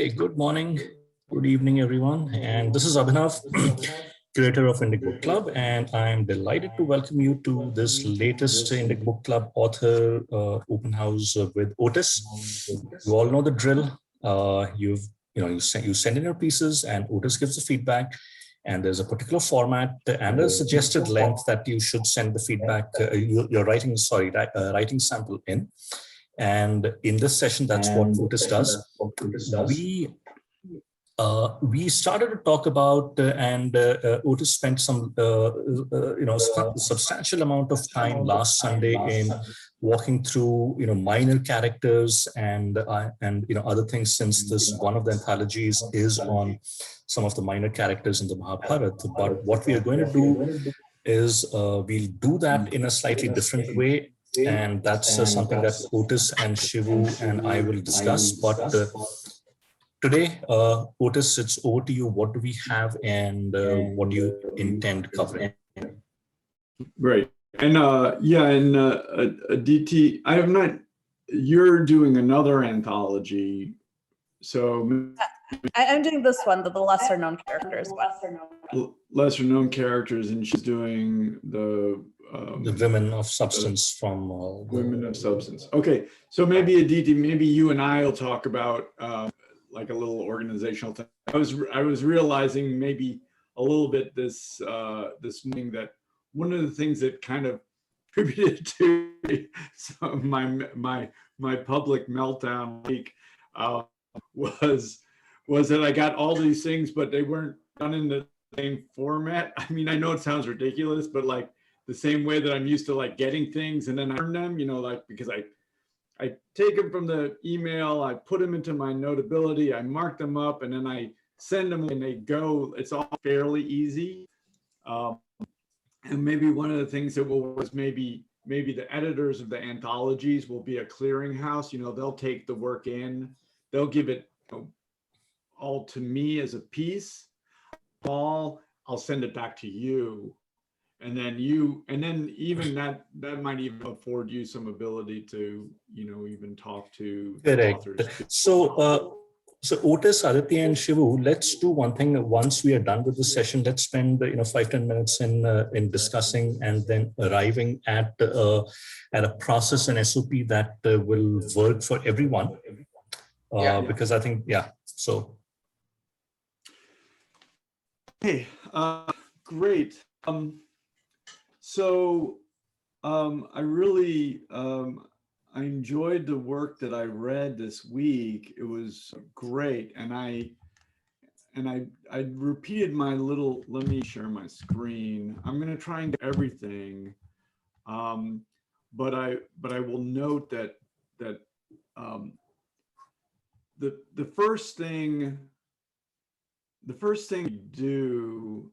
Okay, good morning, good evening, everyone. And this is Abhinav, creator of Indic Book Club, and I'm delighted to welcome you to this latest Indic Book Club author open house with Otis. You all know the drill. You send in your pieces, and Otis gives the feedback. And there's a particular format and a suggested length that you should send the feedback, your writing sample in. And in this session, that's what Otis does. We started to talk about, Otis spent some, substantial amount of time last Sunday in walking through, minor characters and other things, since this one of the anthologies is on some of the minor characters in the Mahabharata. But what we are going to do is we'll do that in a slightly different way. And that's something that Otis and Shivu and I will discuss. But today, Otis, it's over to you. What do we have, and what do you intend covering? Right. And DT, I have not, you're doing another anthology. So I'm doing this one, the lesser known characters one. Lesser known characters, and she's doing the Women of Substance from Women of Substance. Okay, so maybe Aditi, maybe you and I will talk about like a little organizational thing. I was realizing maybe a little bit this morning that one of the things that kind of contributed to my public meltdown week was that I got all these things, but they weren't done in the same format. I mean, I know it sounds ridiculous, but like the same way that I'm used to like getting things and then I earn them, like because I take them from the email, I put them into my Notability, I mark them up, and then I send them and they go. It's all fairly easy. And maybe one of the things that will was maybe the editors of the anthologies will be a clearinghouse. They'll take the work in, they'll give it all to me as a piece. I'll send it back to you. And then even that might even afford you some ability to, even talk to the authors. So Otis, Aditya, and Shivu, let's do one thing. Once we are done with the session, let's spend 5-10 minutes in discussing and then arriving at a process and SOP that will work for everyone. Because I think, so. Hey, great. I really I enjoyed the work that I read this week. It was great, and I repeated my little. Let me share my screen. I'm going to try and get everything, but I will note that the first thing you do.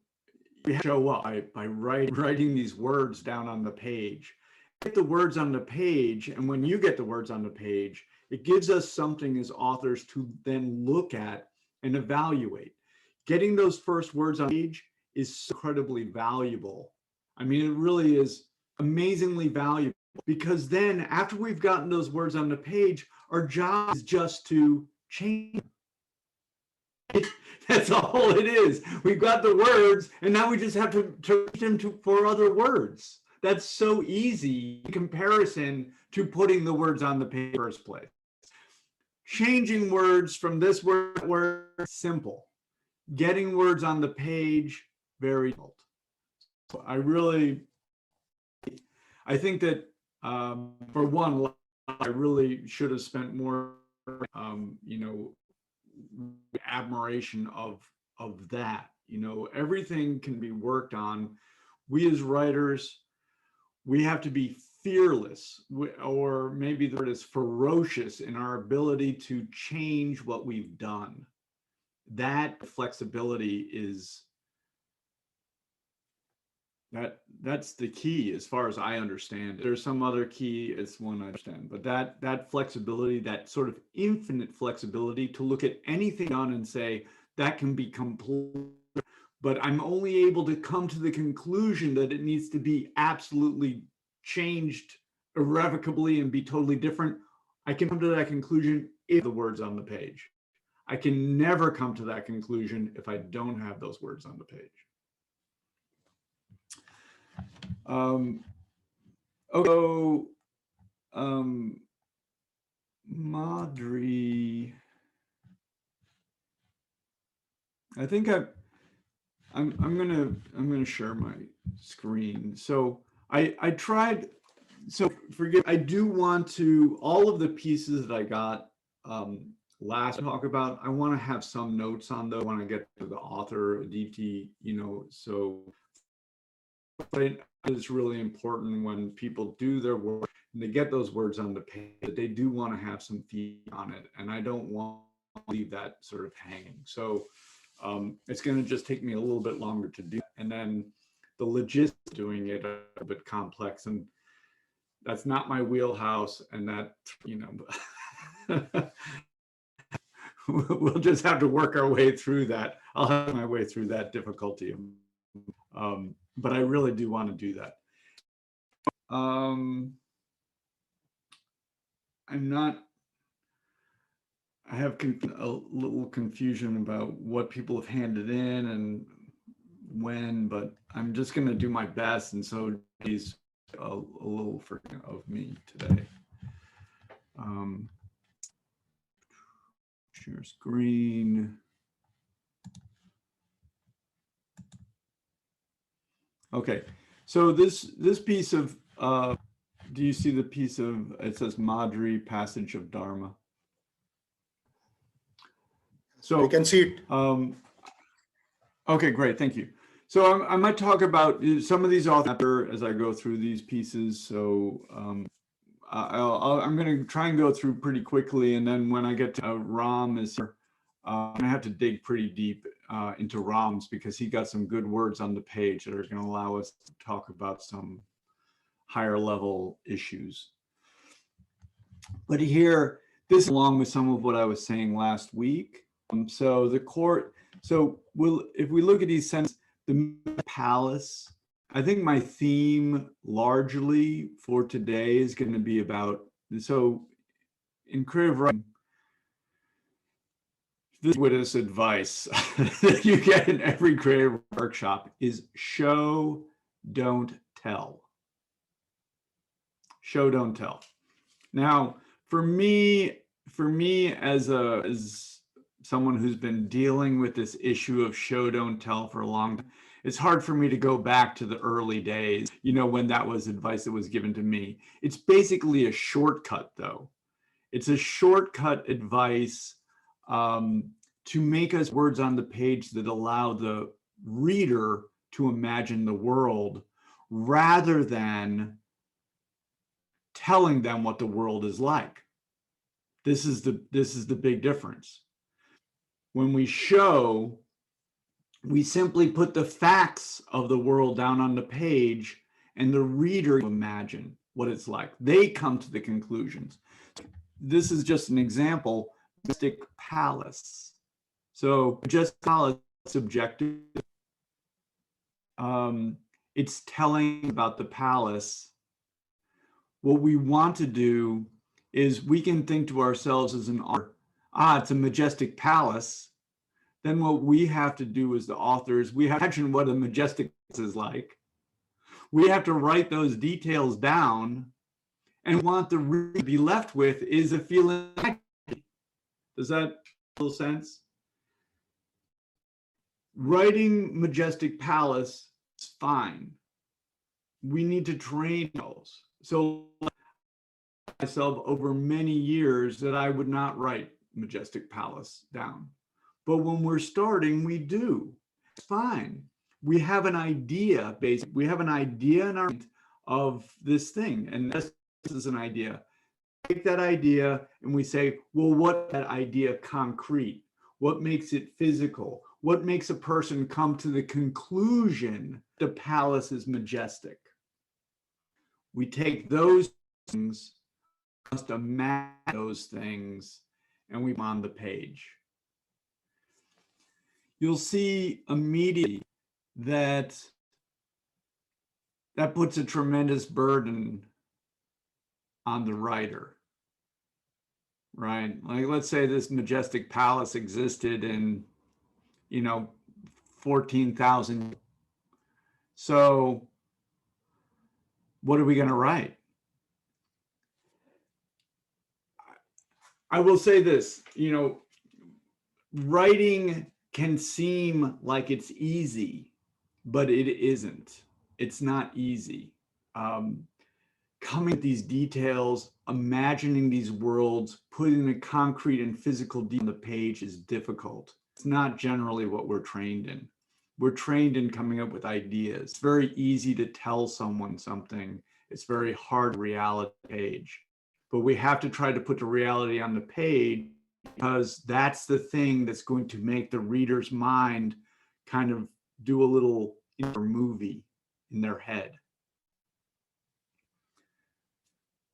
Show up by writing these words down on the page. Get the words on the page, and when you get the words on the page, it gives us something as authors to then look at and evaluate. Getting those first words on the page is so incredibly valuable. I mean, it really is amazingly valuable, because then after we've gotten those words on the page, our job is just to change them. That's all it is. We've got the words, and now we just have to turn them for other words. That's so easy in comparison to putting the words on the page in the first place. Changing words from this word, simple. Getting words on the page, very difficult. So I think that for one, I really should have spent more, admiration of that. Everything can be worked on. We as writers, we have to be fearless, or maybe the word is ferocious, in our ability to change what we've done. That flexibility is that's the key, as far as I understand. There's some other key, it's one I understand, but that flexibility, that sort of infinite flexibility to look at anything on and say that can be complete, but I'm only able to come to the conclusion that it needs to be absolutely changed irrevocably and be totally different. I can come to that conclusion if the words on the page. I can never come to that conclusion if I don't have those words on the page. Madri, I think I'm gonna share my screen. So I tried. So forgive. I do want to all of the pieces that I got last talk about. I want to have some notes on those. I want to get to the author, Aditi. So it's really important when people do their work and they get those words on the page that they do want to have some feedback on it, and I don't want to leave that sort of hanging. So it's going to just take me a little bit longer to do, and then the logistics of doing it are a bit complex, and that's not my wheelhouse, and that we'll just have to work our way through that. I'll have my way through that difficulty. But I really do want to do that. I have a little confusion about what people have handed in and when, but I'm just going to do my best. And so he's a little forgetting of me today. Share screen. Okay, so this piece of, do you see the piece of, it says Madri, Passage of Dharma? So I can see it. Okay, great, thank you. So I might talk about some of these authors as I go through these pieces. So I'm going to try and go through pretty quickly, and then when I get to Ram is here, I'm going to have to dig pretty deep into Ram's because he got some good words on the page that are going to allow us to talk about some higher level issues. But here, this is along with some of what I was saying last week. So the court, so if we look at these sentences, the palace, I think my theme largely for today is going to be about, so in creative writing, this is advice that you get in every creative workshop is show, don't tell. Show, don't tell. Now, for me as someone who's been dealing with this issue of show, don't tell for a long time, it's hard for me to go back to the early days, when that was advice that was given to me. It's basically a shortcut, though. It's a shortcut advice to make us words on the page that allow the reader to imagine the world rather than telling them what the world is like. This is the big difference. When we show, we simply put the facts of the world down on the page and the reader imagine what it's like. They come to the conclusions. This is just an example, majestic palace. So just palace subjective. It's telling about the palace. What we want to do is we can think to ourselves as an author, it's a majestic palace. Then what we have to do as the authors, we have to imagine what a majestic palace is like. We have to write those details down, and what the reader to be left with is a feeling. Does that make sense? Writing majestic palace is fine. We need to train those. So myself over many years that I would not write majestic palace down. But when we're starting, we do. It's fine. We have an idea, basically. We have an idea in our mind of this thing. And this is an idea. Take that idea and we say, well, what that idea concrete? What makes it physical? What makes a person come to the conclusion the palace is majestic? We take those things, just imagine those things, and we on the page. You'll see immediately that puts a tremendous burden on the writer. right? Like, let's say this majestic palace existed in, 14,000. So what are we going to write? I will say this, writing can seem like it's easy, but it isn't. It's not easy. Coming at these details, imagining these worlds, putting the concrete and physical detail on the page is difficult. It's not generally what we're trained in. We're trained in coming up with ideas. It's very easy to tell someone something. It's very hard to reality page. But we have to try to put the reality on the page because that's the thing that's going to make the reader's mind kind of do a little movie in their head.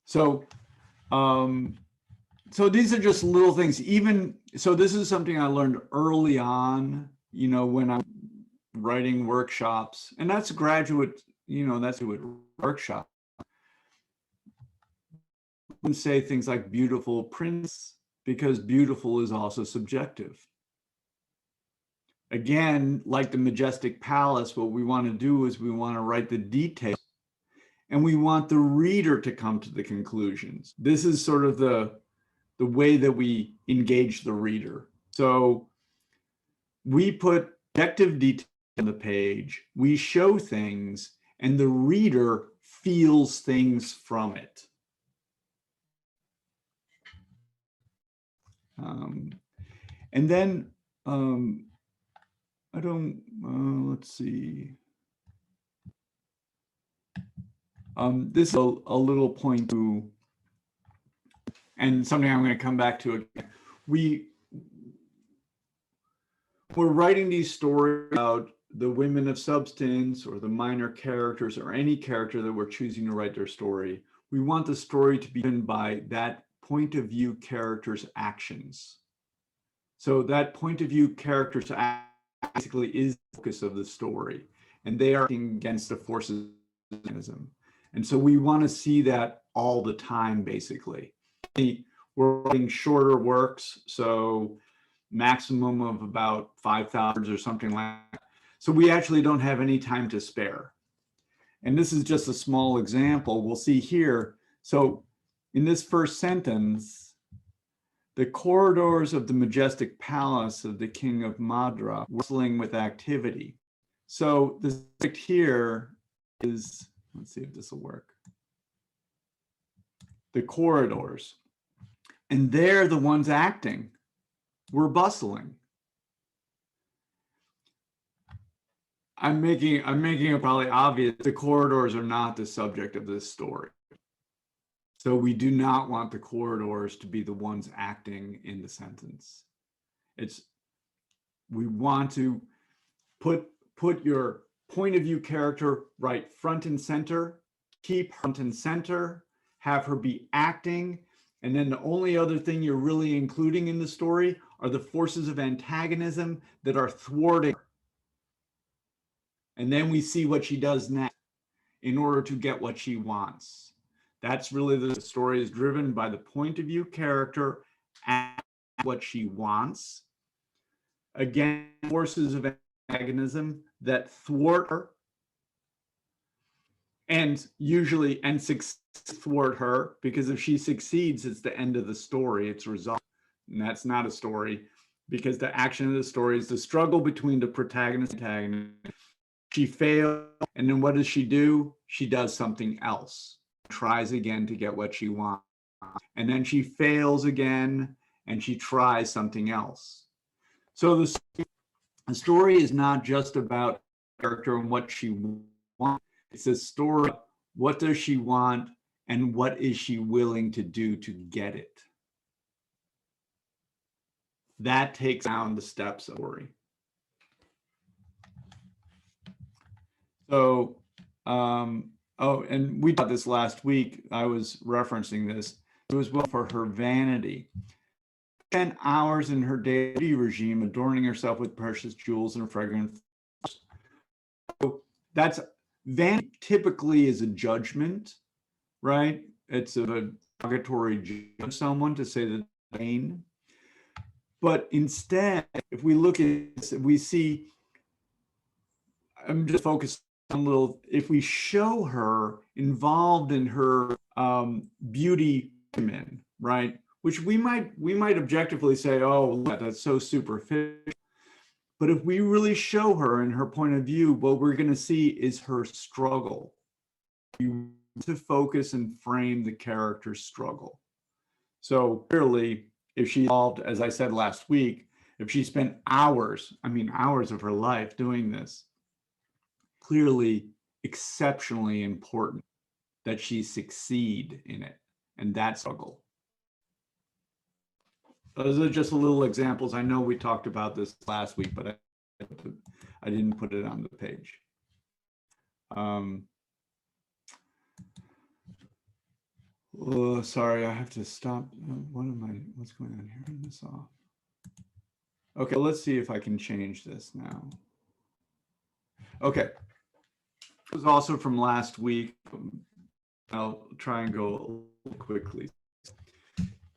So, so these are just little things. So this is something I learned early on, when I'm writing workshops, and that's graduate, that's a workshop. I wouldn't say things like beautiful prints because beautiful is also subjective. Again, like the majestic palace, what we want to do is we want to write the details and we want the reader to come to the conclusions. This is sort of the way that we engage the reader. So we put objective detail on the page, we show things, and the reader feels things from it. And then let's see. This is a little point to, and something I'm going to come back to again. We're writing these stories about the women of substance or the minor characters or any character that we're choosing to write their story. We want the story to be driven by that point of view character's actions. So that point of view character's action basically is the focus of the story, and they are acting against the forces of mechanism. And so we want to see that all the time, basically. We're writing shorter works, so maximum of about 5,000 or something like that. So we actually don't have any time to spare. And this is just a small example. We'll see here. So in this first sentence, the corridors of the majestic palace of the king of Madra whistling with activity. So the subject here is, let's see if this will work. The corridors. And they're the ones acting. We're bustling. I'm making it probably obvious the corridors are not the subject of this story. So we do not want the corridors to be the ones acting in the sentence. We want to put your point of view character right front and center, keep her front and center, have her be acting, and then the only other thing you're really including in the story are the forces of antagonism that are thwarting her. And then we see what she does next in order to get what she wants. That's really the story is driven by the point of view character and what she wants. Again, forces of antagonism that thwart her and usually thwart her, because if she succeeds, it's the end of the story, it's resolved. And that's not a story, because the action of the story is the struggle between the protagonist and antagonist. She fails, and then what does she do? She does something else, tries again to get what she wants. And then she fails again, and she tries something else. So the story is not just about character and what she wants. It's a story, what does she want, and what is she willing to do to get it? That takes down the steps of the story. So, and we taught this last week. I was referencing this. It was well for her vanity. 10 hours in her daily regime, adorning herself with precious jewels and fragrant. So that's vanity. Typically is a judgment, right? It's a derogatory judge of someone to say that pain. But instead, if we look at this, we see, I'm just focused on a little, if we show her involved in her beauty regimen, right? Which we might objectively say, oh, that's so superficial. But if we really show her in her point of view, what we're going to see is her struggle. You want to focus and frame the character's struggle. So clearly, if she involved, as I said last week, if she spent hours of her life doing this, clearly exceptionally important that she succeed in it, and that struggle. Those are just little examples. I know we talked about this last week, but I didn't put it on the page. Oh, sorry, I have to stop. What's going on here? Turn this off. Okay, let's see if I can change this now. Okay. It was also from last week. I'll try and go a little quickly.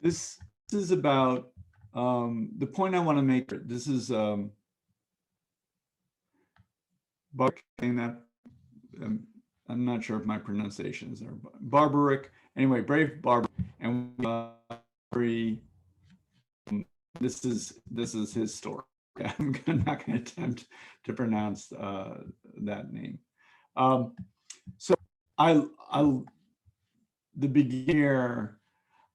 This is about the point I want to make. This is I'm not sure if my pronunciations are barbaric. Anyway, brave barbaric, and this is his story. I'm not going to attempt to pronounce that name. So the beginner,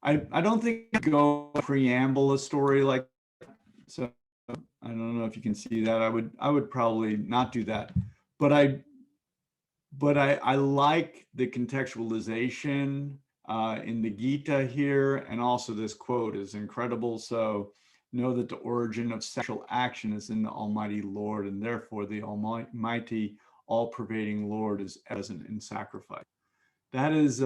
I don't think I go preamble a story like that. So I don't know if you can see that. I would probably not do that, but I like the contextualization in the Gita here, and also this quote is incredible. So know that the origin of sexual action is in the Almighty Lord, and therefore the Almighty, all-pervading Lord is present in sacrifice. That is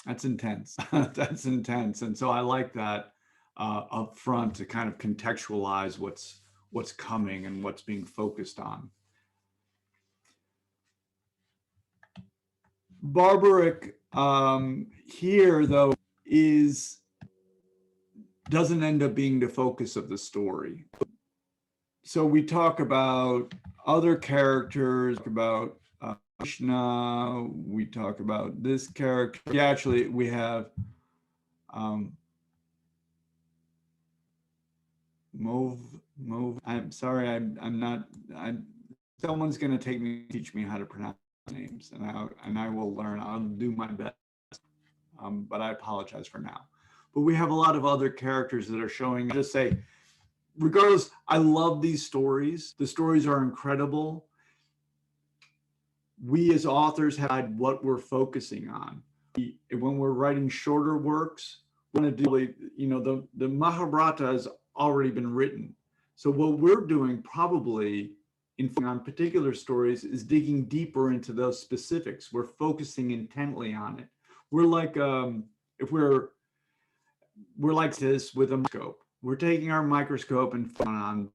that's intense. That's intense, and so I like that up front to kind of contextualize what's coming and what's being focused on. Barbaric here, though, doesn't end up being the focus of the story. So we talk about other characters, about Krishna, we talk about this character. We have I'm sorry, I'm not. Someone's going to teach me how to pronounce names, and I will learn. I'll do my best, but I apologize for now. But we have a lot of other characters that are showing. Just say, regardless, I love these stories. The stories are incredible. We as authors have what we're focusing on. When we're writing shorter works, we want to do, the Mahabharata has already been written. So what we're doing probably on particular stories is digging deeper into those specifics. We're focusing intently on it. We're like, if we're like this with a microscope. We're taking our microscope and on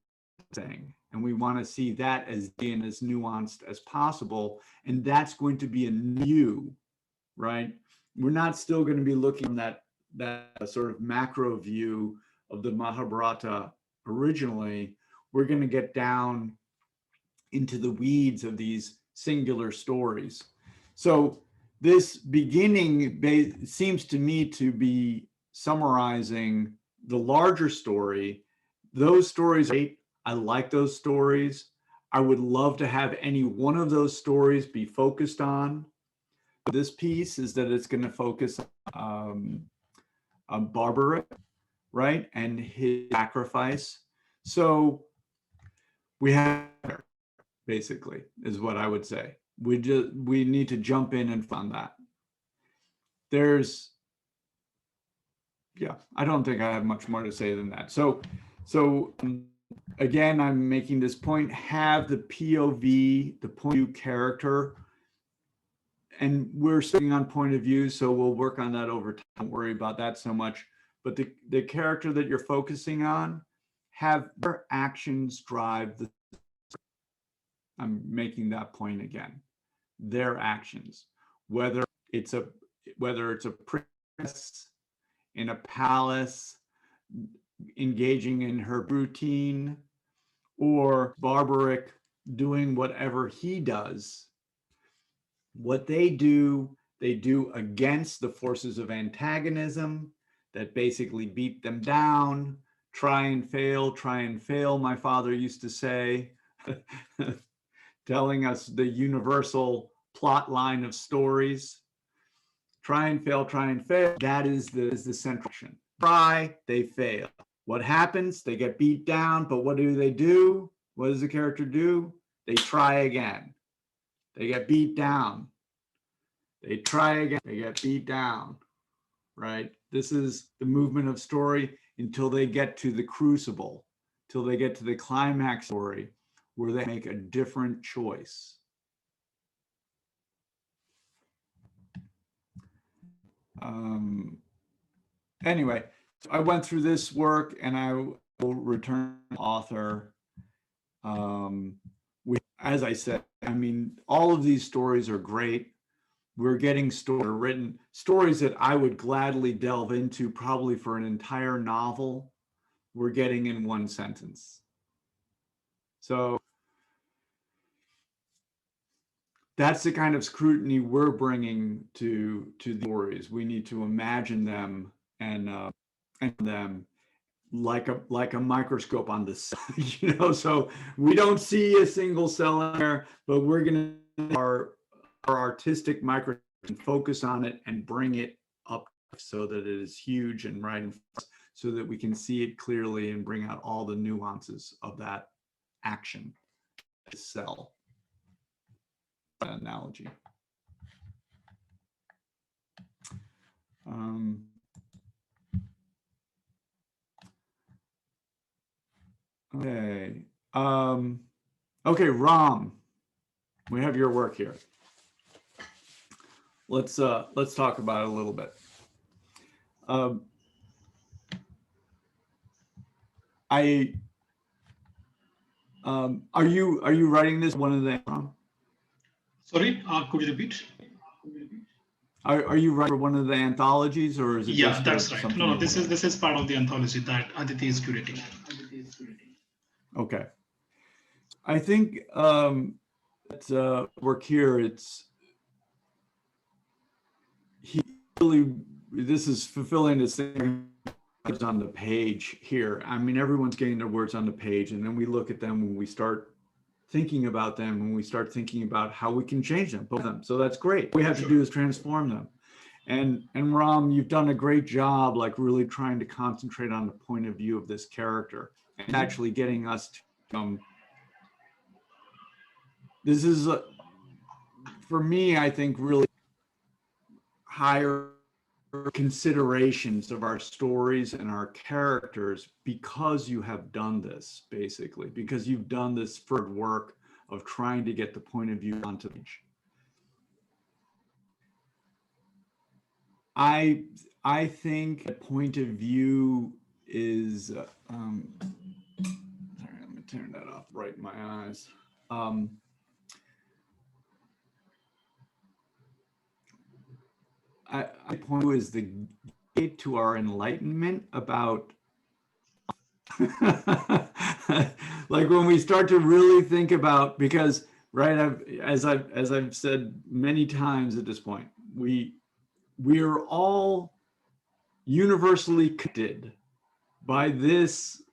thing, and we want to see that as nuanced as possible, and that's going to be a new, right? We're not still going to be looking at that sort of macro view of the Mahabharata originally. We're going to get down into the weeds of these singular stories. So this beginning seems to me to be summarizing the larger story. Those stories, I like those stories. I would love to have any one of those stories be focused on. This piece is that it's going to focus on Barbaric, right, and his sacrifice. So we have, basically, is what I would say. We need to jump in and fund that. I don't think I have much more to say than that. So again, I'm making this point, have the POV, the point of view character, and we're sitting on point of view, so we'll work on that over time. Don't worry about that so much. But the character that you're focusing on, have their actions drive the. I'm making that point again. Their actions, whether it's a princess in a palace, engaging in her routine, or Barbaric doing whatever he does. What they do against the forces of antagonism that basically beat them down. Try and fail, my father used to say, telling us the universal plot line of stories. Try and fail. That is the central action. Try, they fail. What happens? They get beat down, but what do? What does the character do? They try again. They get beat down. They try again. They get beat down, right? This is the movement of story until they get to the crucible, till they get to the climax story where they make a different choice. Anyway, so I went through this work and I will return to the author. As I said, I mean, all of these stories are great. We're getting stories that I would gladly delve into probably for an entire novel. We're getting in one sentence. So that's the kind of scrutiny we're bringing to the stories. We need to imagine them and them like a microscope on the cell, you know. So we don't see a single cell in there, but we're gonna our artistic microscope and focus on it and bring it up so that it is huge and right in front, so that we can see it clearly and bring out all the nuances of that action. Cell analogy. Okay. Okay, Ram, we have your work here. Let's talk about it a little bit. Are you writing this one of the? Sorry, could you repeat? Are you writing for one of the anthologies, or is it? Yeah, that's right. No, this is part of the anthology that Aditi is curating. Okay. I think work here. This is fulfilling this thing on the page here. I mean, everyone's getting their words on the page, and then we look at them when we start thinking about them, when we start thinking about how we can change them, both of them. So that's great. What we have to do is transform them. And Ram, you've done a great job, like really trying to concentrate on the point of view of this character and actually getting us to, this is, for me, I think really higher considerations of our stories and our characters, because you have done this, basically, because you've done this work of trying to get the point of view onto the page. I think the point of view is, sorry, let me turn that off right in my eyes. I point is the gate to our enlightenment about like when we start to really think about, because right, as I've said many times at this point, we are all universally connected by this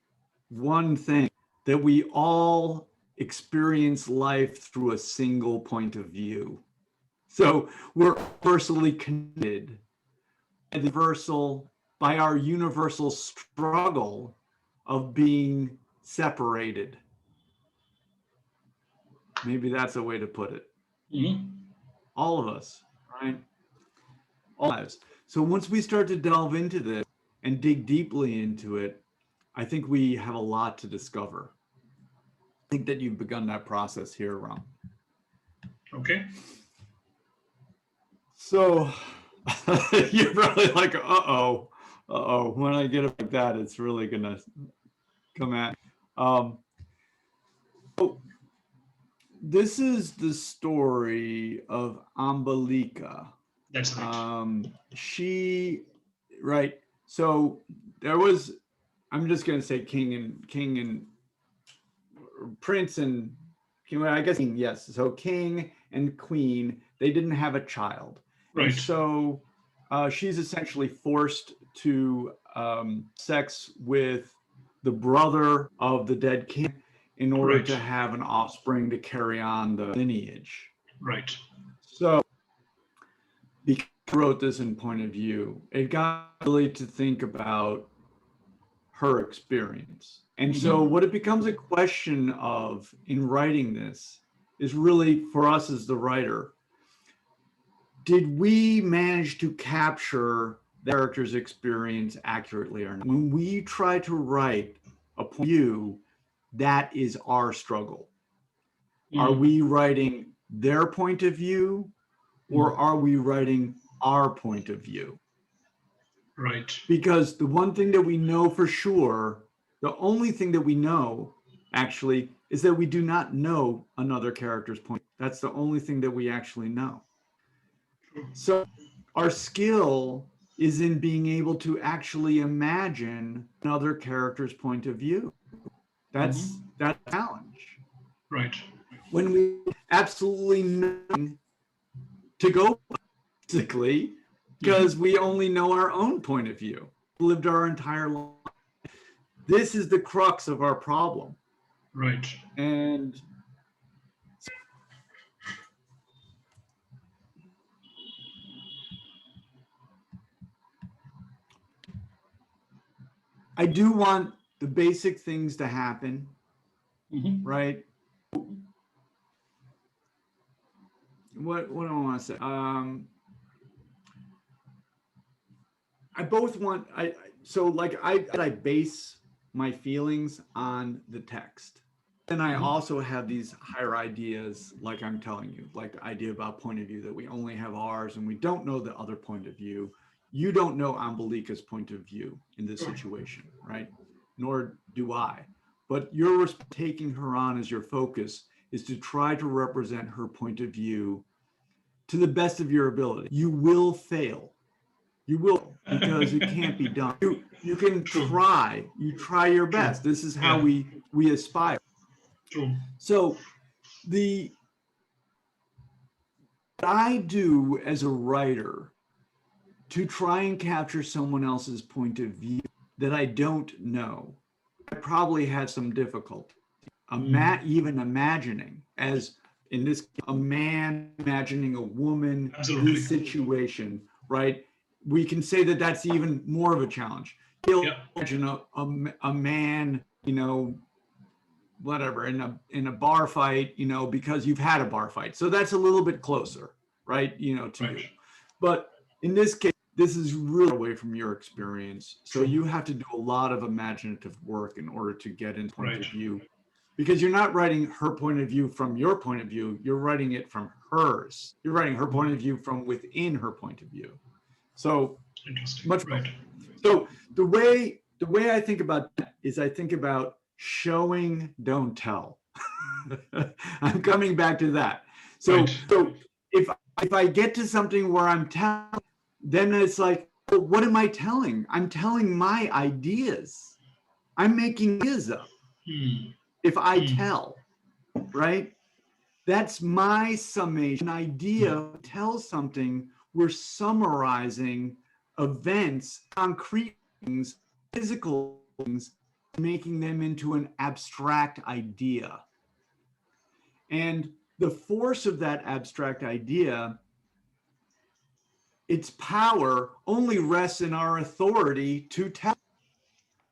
one thing, that we all experience life through a single point of view. So we're universally connected by our universal struggle of being separated. Maybe that's a way to put it. Mm-hmm. All of us, right? All lives. So once we start to delve into this and dig deeply into it, I think we have a lot to discover. I think that you've begun that process here, Ram. Okay. So you're probably like, uh-oh. When I get it like that, it's really gonna come at. So this is the story of Ambalika. That's right. Right. So there was, I'm just going to say king and prince and king, I guess king, yes. So king and queen, they didn't have a child. Right. And so she's essentially forced to sex with the brother of the dead king in order Right. to have an offspring to carry on the lineage. Right. So because I wrote this in point of view, it got really to think about her experience. And so what it becomes a question of in writing this is really for us as the writer, did we manage to capture the character's experience accurately or not? When we try to write a point of view, that is our struggle. Are we writing their point of view or are we writing our point of view? Right. Because the one thing that we know for sure, the only thing that we know actually is that we do not know another character's point. That's the only thing that we actually know. So our skill is in being able to actually imagine another character's point of view. That's that challenge. Right. When we absolutely nothing to go basically, because we only know our own point of view. We lived our entire life. This is the crux of our problem. Right. And I do want the basic things to happen, right? What do I want to say? I both want, I base my feelings on the text. And I also have these higher ideas, like I'm telling you, like the idea about point of view, that we only have ours and we don't know the other point of view. You don't know Ambalika's point of view in this situation, right? Nor do I. But you're taking her on as your focus is to try to represent her point of view to the best of your ability. You will fail. You will, because it can't be done. You can try. You try your best. This is how we aspire. True. So what I do as a writer to try and capture someone else's point of view that I don't know, I probably had some difficulty. Even imagining, as in this, a man imagining a woman, Absolutely. this situation, right? We can say that that's even more of a challenge. You'll imagine a man, whatever, in a bar fight, because you've had a bar fight. So that's a little bit closer, right? To you. But in this case, this is really away from your experience. So you have to do a lot of imaginative work in order to get in point of view, because you're not writing her point of view from your point of view. You're writing it from hers. You're writing her point of view from within her point of view. So much better. So the way I think about that is I think about showing, don't tell. I'm coming back to that. So if I get to something where I'm telling, then it's like, well, what am I telling? I'm telling my ideas. I'm making ideas up. If I tell, right? That's my summation. An idea tells something. We're summarizing events, concrete things, physical things, making them into an abstract idea. And the force of that abstract idea, its power only rests in our authority to tell.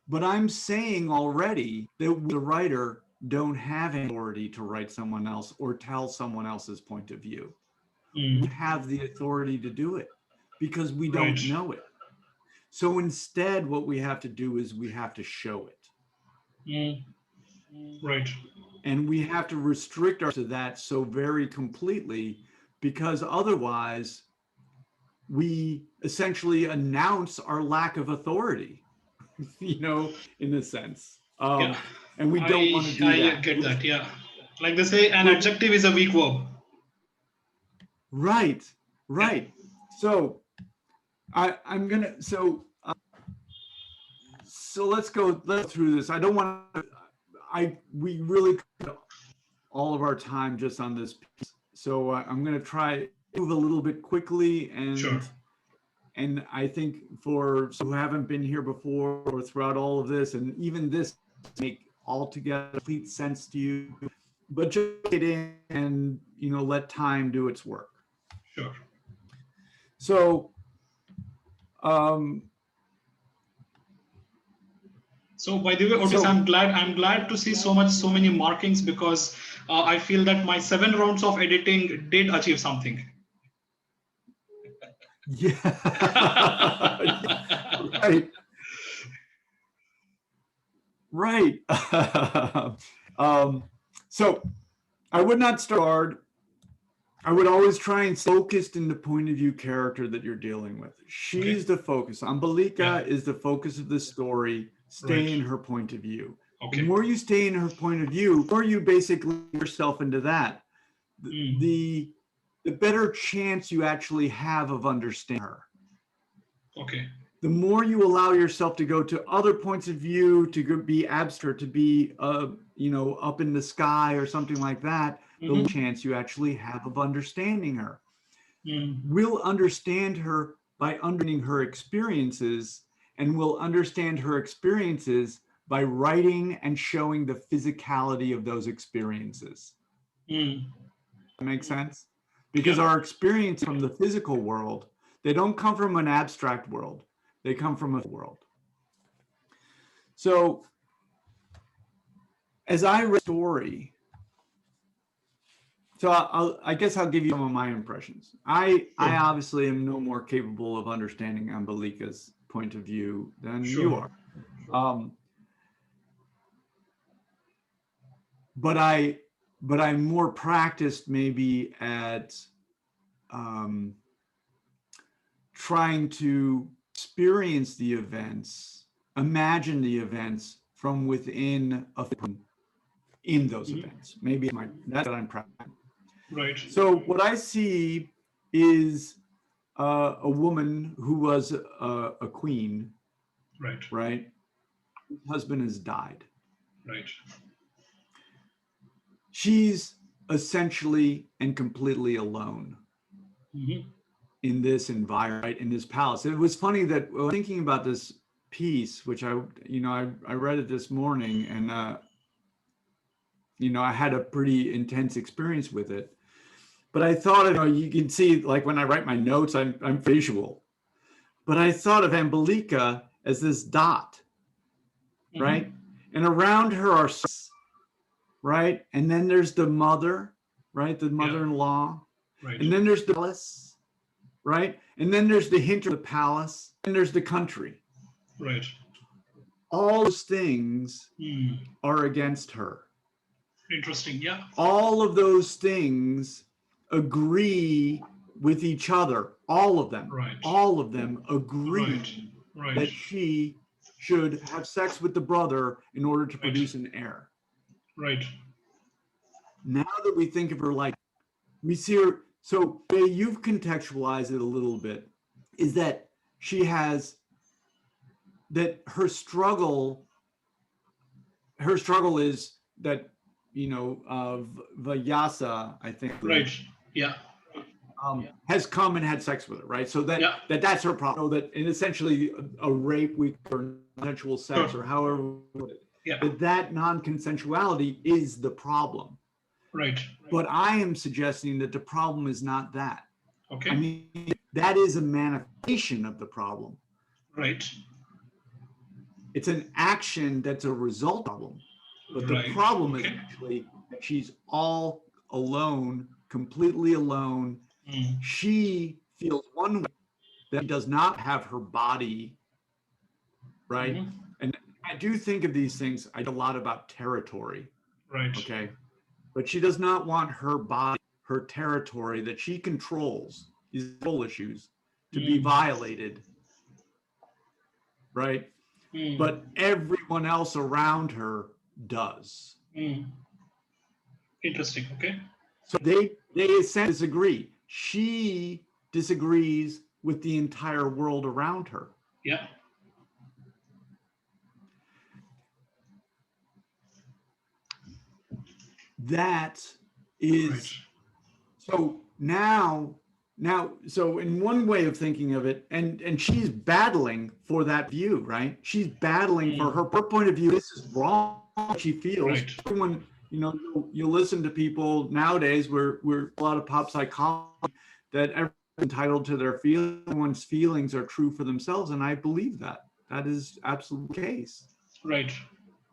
But I'm saying already that the writer don't have authority to write someone else or tell someone else's point of view. We have the authority to do it because we don't know it. So instead, what we have to do is we have to show it. Right. And we have to restrict ourselves to that so very completely, because otherwise we essentially announce our lack of authority, in a sense. And we don't want to do that. I get that, yeah. Like they say, an adjective is a weak verb. Right. So let's go through this. I don't want to, we really could all of our time just on this piece. So I'm going to try move a little bit quickly, and Sure. and I think for who haven't been here before or throughout all of this, and even this make altogether complete sense to you, but just get in and let time do its work. Sure. So So by the way, Otis, I'm glad to see so many markings, because I feel that my 7 rounds of editing did achieve something. yeah. Right. Right. So I would not start. I would always try and focus in the point of view character that you're dealing with. She's the focus. Ambalica is the focus of the story. Stay in her point of view. Okay. The more you stay in her point of view, the more you basically yourself into that, the better chance you actually have of understanding her. Okay. The more you allow yourself to go to other points of view, to be abstract, to be up in the sky or something like that, the more chance you actually have of understanding her. We'll understand her by understanding her experiences, and we'll understand her experiences by writing and showing the physicality of those experiences. That makes sense? Because our experience from the physical world, they don't come from an abstract world. They come from a world. So as I read the story, so I guess I'll give you some of my impressions. I obviously am no more capable of understanding Ambalica's point of view than you are. But I'm more practiced maybe at trying to experience the events, imagine the events from within in those events. Maybe that's what I'm practicing. Right. So what I see is a woman who was a queen. Right. Right. Her husband has died. Right. She's essentially and completely alone in this environment, right, in this palace. It was funny that thinking about this piece, which I read it this morning, and I had a pretty intense experience with it. But I thought of, you can see, like when I write my notes, I'm visual. But I thought of Ambalica as this dot, right? And around her are, right? And then there's the mother, right? The mother-in-law. Right. And then there's the palace, right? And then there's the hint of the palace, and there's the country. Right. All those things are against her. Interesting. Yeah. All of those things agree with each other. All of them. Right. All of them agree that she should have sex with the brother in order to produce an heir. Right. Now that we think of her like, we see her, so the way you've contextualized it a little bit is that she has, that her struggle is that, Vyasa, I think. Right. Yeah. Has come and had sex with her, right? So that's her problem. So that, and essentially a rape, or consensual sex, or however, that non-consensuality is the problem. Right. But I am suggesting that the problem is not that. Okay. I mean, that is a manifestation of the problem. Right. It's an action that's a result problem. But the problem is actually that she's all alone, completely alone. She feels one way, that she does not have her body, right? And I do think of these things, I do a lot about territory. Right. Okay. But she does not want her body, her territory that she controls, these whole issues, to be violated. Right? But everyone else around her does. Interesting. Okay. So they essentially disagree. She disagrees with the entire world around her. Yeah. that is, Right. so now, so in one way of thinking of it, and she's battling for that view, right? She's battling for her point of view. This is wrong. She feels. Right. Everyone, you listen to people nowadays. We're a lot of pop psychology that everyone's entitled to their feelings. Everyone's feelings are true for themselves, and I believe that. That is absolutely the case. Right.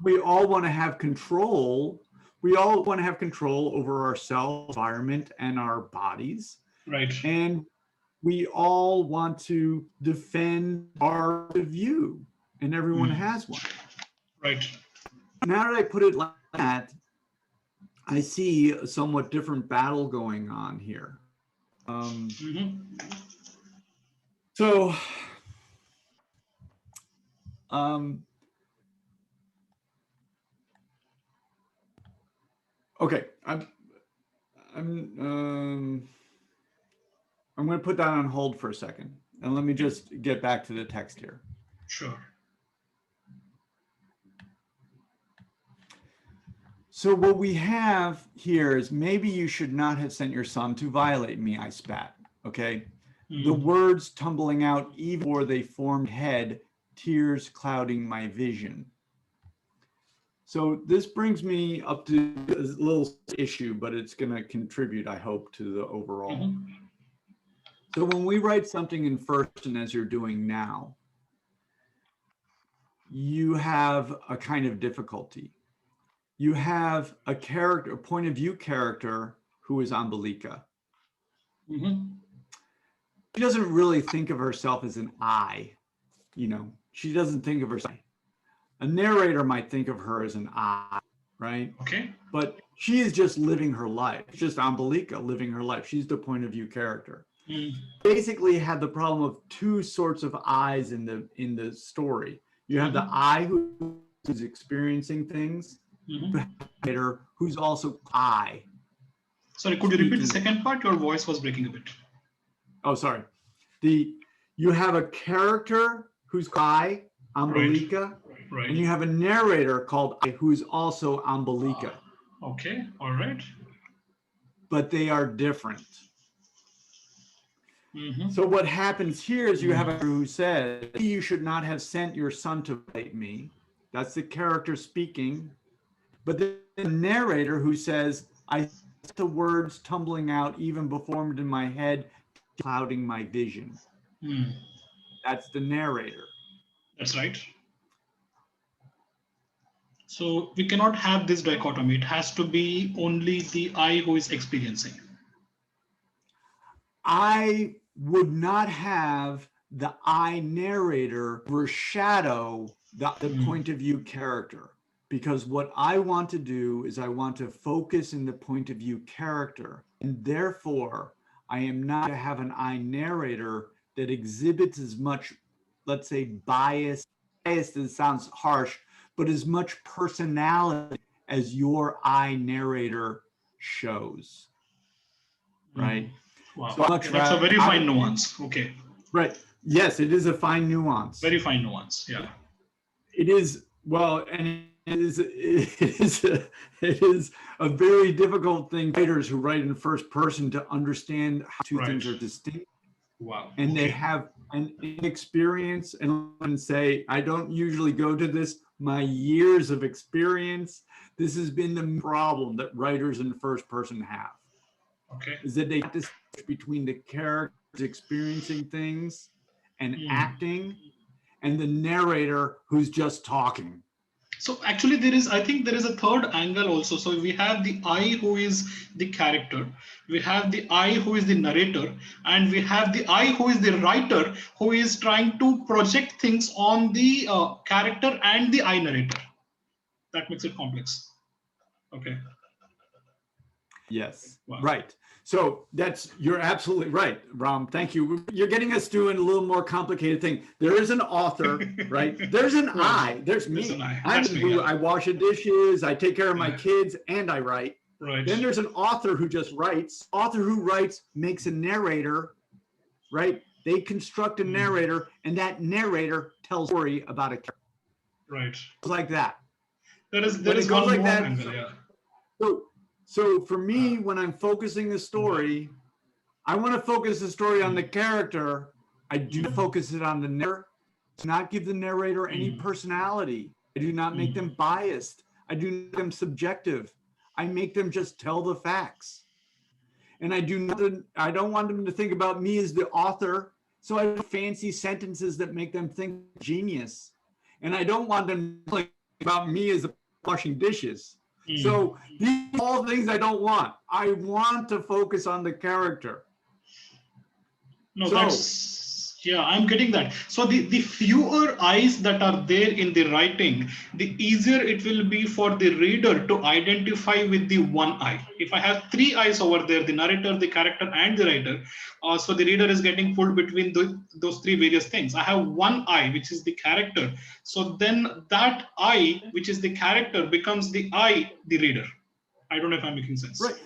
We all want to have control. We all want to have control over our self, environment, and our bodies. Right. And we all want to defend our view, and everyone has one. Right. Now that I put it like that, I see a somewhat different battle going on here. So, okay, I'm going to put that on hold for a second, and let me just get back to the text here. Sure. So what we have here is, maybe you should not have sent your son to violate me, I spat. Okay. The words tumbling out even before they formed head, tears clouding my vision. So this brings me up to a little issue, but it's going to contribute, I hope, to the overall. So when we write something in first person, as you're doing now, you have a kind of difficulty. You have a character, a point of view character who is Ambelika. She doesn't really think of herself as an I, she doesn't think of herself. A narrator might think of her as an I, right? Okay. But she is just living her life. It's just Ambelika living her life. She's the point of view character. Basically had the problem of two sorts of I's in the story. You have the I who's experiencing things, who's also I. Sorry, could you repeat the second part? Your voice was breaking a bit. Oh, sorry. You have a character who's I, Ambelika, Right. and you have a narrator called I who's also Ambelika. Okay, all right. But they are different. So what happens here is you have a who says, you should not have sent your son to violate me. That's the character speaking. But the narrator who says, I see the words tumbling out even before formed in my head, clouding my vision. That's the narrator. That's right. So we cannot have this dichotomy. It has to be only the I who is experiencing. I would not have the I narrator overshadow the point of view character, because what I want to do is I want to focus in the point of view character, and therefore I am not to have an I narrator that exhibits as much, let's say, bias. Bias, it sounds harsh, but as much personality as your I narrator shows, right? Wow, so that's a very fine nuance. Okay. Right. Yes, it is a fine nuance. Very fine nuance. Yeah. It is. Well, and it is a very difficult thing for writers who write in first person to understand how two things are distinct. Wow. And they have an experience, and say, I don't usually go to this, my years of experience. This has been the problem that writers in first person have. Okay. Is that they distinguish between the characters experiencing things and acting, and the narrator who's just talking. So actually I think there is a third angle also. So we have the I who is the character, we have the I who is the narrator, and we have the I who is the writer, who is trying to project things on the character and the I narrator. That makes it complex. Okay. Yes. Wow. Right. So you're absolutely right, Ram. Thank you. You're getting us doing a little more complicated thing. There is an author, right? There's an I. There's me. I wash the dishes. I take care of my kids, and I write. Right. Then there's an author who just writes. Author who writes makes a narrator, right? They construct a narrator, and that narrator tells a story about a character. Right. Like that. There is one like more that, angle. Yeah. So for me, when I'm focusing the story, I want to focus the story on the character. I do focus it on the narrator. Do not give the narrator any personality. I do not make them biased. I do not make them subjective. I make them just tell the facts. And I don't want them to think about me as the author. So I have fancy sentences that make them think genius. And I don't want them to think about me as washing dishes. So these are all things I don't want. I want to focus on the character. No, I'm getting that. So the fewer eyes that are there in the writing, the easier it will be for the reader to identify with the one eye. If I have three eyes over there, the narrator, the character, and the writer, so the reader is getting pulled between those three various things. I have one eye, which is the character. So then that eye, which is the character, becomes the eye, the reader. I don't know if I'm making sense. Right.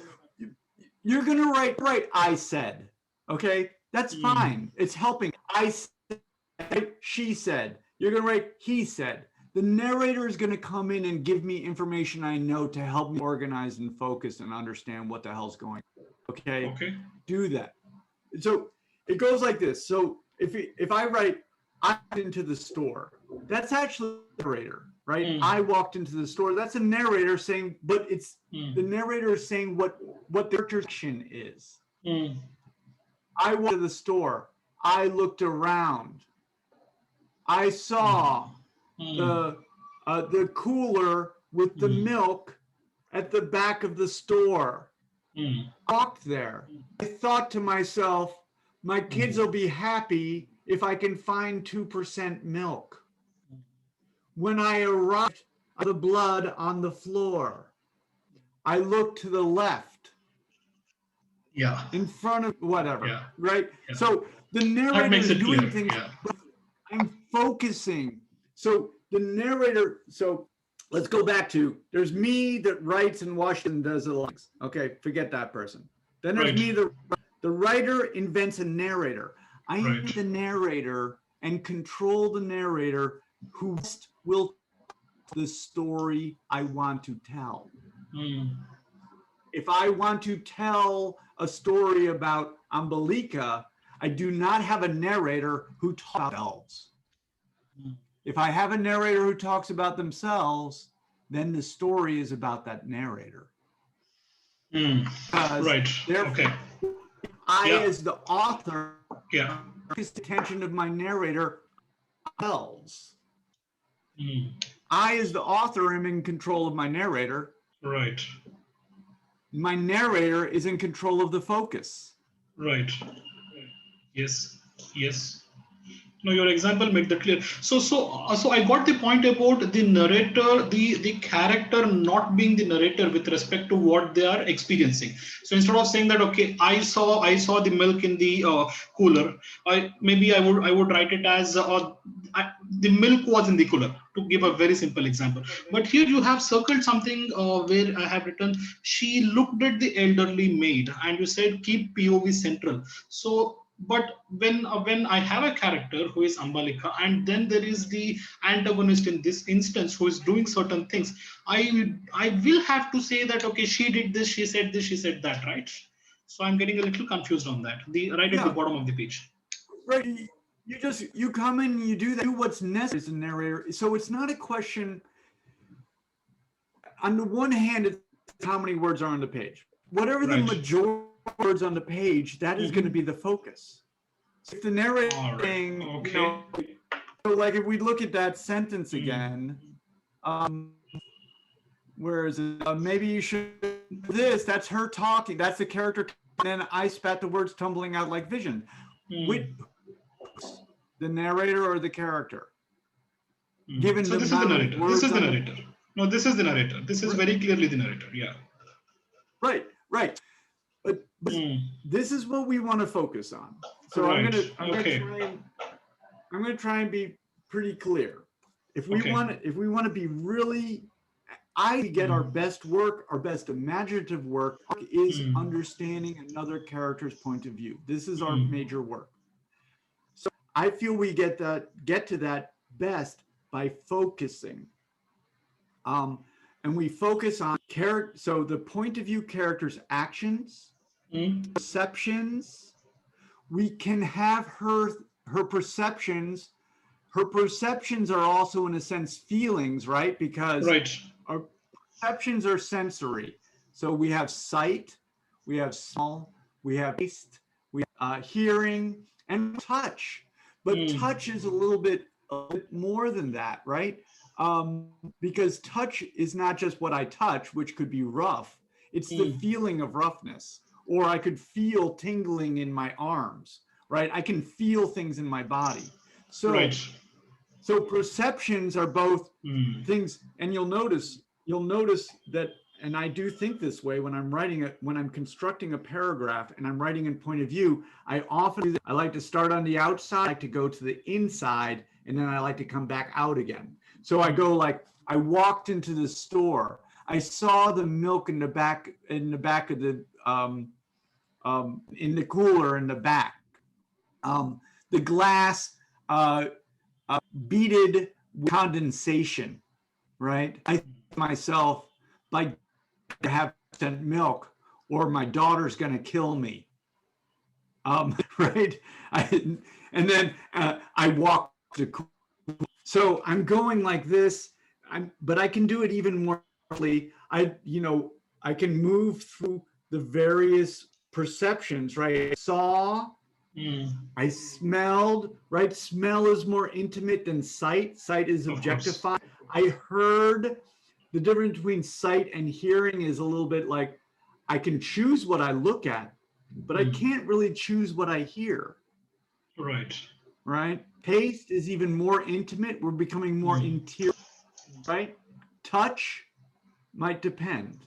You're going to write, I said, okay? That's fine. It's helping. I said, right? She said. You're going to write, he said. The narrator is going to come in and give me information I know to help me organize and focus and understand what the hell's going on. Okay? Do that. So it goes like this. So if I write, I went into the store, that's actually the narrator, right? I walked into the store. That's a narrator saying, but it's the narrator is saying what the character's action is. I went to the store. I looked around. I saw the cooler with the milk at the back of the store. I walked there. I thought to myself, my kids will be happy if I can find 2% milk. When I arrived, the blood on the floor. I looked to the left. In front of whatever, right? So the narrator is doing things, but I'm focusing. So the narrator, so let's go back to, there's me that writes and Washington does the lines. Okay, forget that person. Then there's me, the writer invents a narrator. I am the narrator and control the narrator who will tell the story I want to tell. If I want to tell a story about Ambalica, I do not have a narrator who talks about themselves. If I have a narrator who talks about themselves, then the story is about that narrator. Right. Okay. I, as the author, focus the attention of my narrator tells. I, as the author, am in control of my narrator. Right. My narrator is in control of the focus. Right. Yes. No, your example made that clear. So I got the point about the narrator, the character not being the narrator with respect to what they are experiencing. So instead of saying that, okay, I saw the milk in the cooler, maybe I would write it as the milk was in the cooler, to give a very simple example. But here you have circled something where I have written, she looked at the elderly maid, and you said keep POV central. So but when I have a character who is Ambalika, and then there is the antagonist in this instance who is doing certain things, I will have to say that, okay, she did this, she said that, right? So I'm getting a little confused on that. At the bottom of the page. Right. You come in and you do that, do what's necessary as a narrator. So it's not a question. On the one hand, it's how many words are on the page. Whatever the majority words on the page, that is going to be the focus. So if the narrator saying, so like if we look at that sentence again, where is it? Maybe you should that's her talking, that's the character, and then I spat the words tumbling out like vision. Which, the narrator or the character? Given so this is the narrator. This is the narrator. No, this is the narrator. This is very clearly the narrator. Yeah. Right. But this is what we want to focus on. So I'm gonna try and be pretty clear. If we want to be really, get our best work, our best imaginative work is understanding another character's point of view. This is our major work. So I feel we get to that best by focusing. and we focus on character. So the point of view character's actions, perceptions, we can have her perceptions. Her perceptions are also, in a sense, feelings, right? Because our perceptions are sensory. So we have sight, we have smell, we have taste, we have hearing, and touch. But touch is a little bit more than that, right? Because touch is not just what I touch, which could be rough. It's the feeling of roughness. Or I could feel tingling in my arms, right? I can feel things in my body. So, so perceptions are both things, and you'll notice that, and I do think this way when I'm writing it, when I'm constructing a paragraph and I'm writing in point of view, I like to start on the outside, I like to go to the inside, and then I like to come back out again. So I go like, I walked into the store, I saw the milk in the back of the in the cooler in the back. The glass beaded condensation, right? I think to myself, like, to have milk or my daughter's going to kill me. Right? And then I walk to, so I'm going like this, but I can do it even more quickly. I can move through the various perceptions, right? I saw, I smelled, right? Smell is more intimate than sight. Sight is objectified. I heard. The difference between sight and hearing is a little bit like, I can choose what I look at, but I can't really choose what I hear. Right? Taste is even more intimate. We're becoming more interior, right? Touch might depend,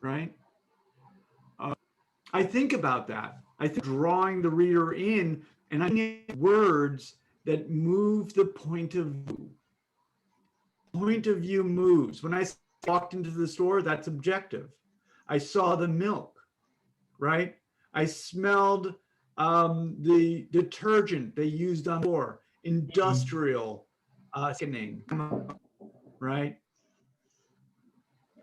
right? I think about that. I think drawing the reader in, and I need words that move the point of view. Point of view moves. When I walked into the store, that's objective. I saw the milk, right? I smelled the detergent they used on the floor, industrial sickening, right?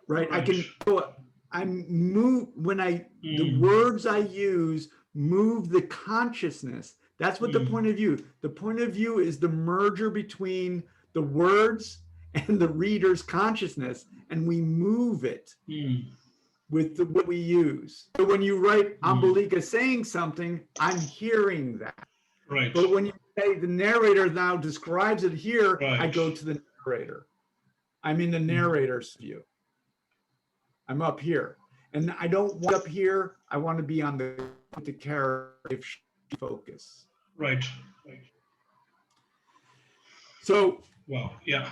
Right. I can go. I move when the words I use move the consciousness. That's what the point of view. The point of view is the merger between the words and the reader's consciousness, and we move it with what we use. So when you write Ambalika saying something, I'm hearing that. Right. But when you say the narrator now describes it here, I go to the narrator. I'm in the narrator's view. I'm up here. And I don't want up here. I want to be on the character focus. Right. So, wow, yeah.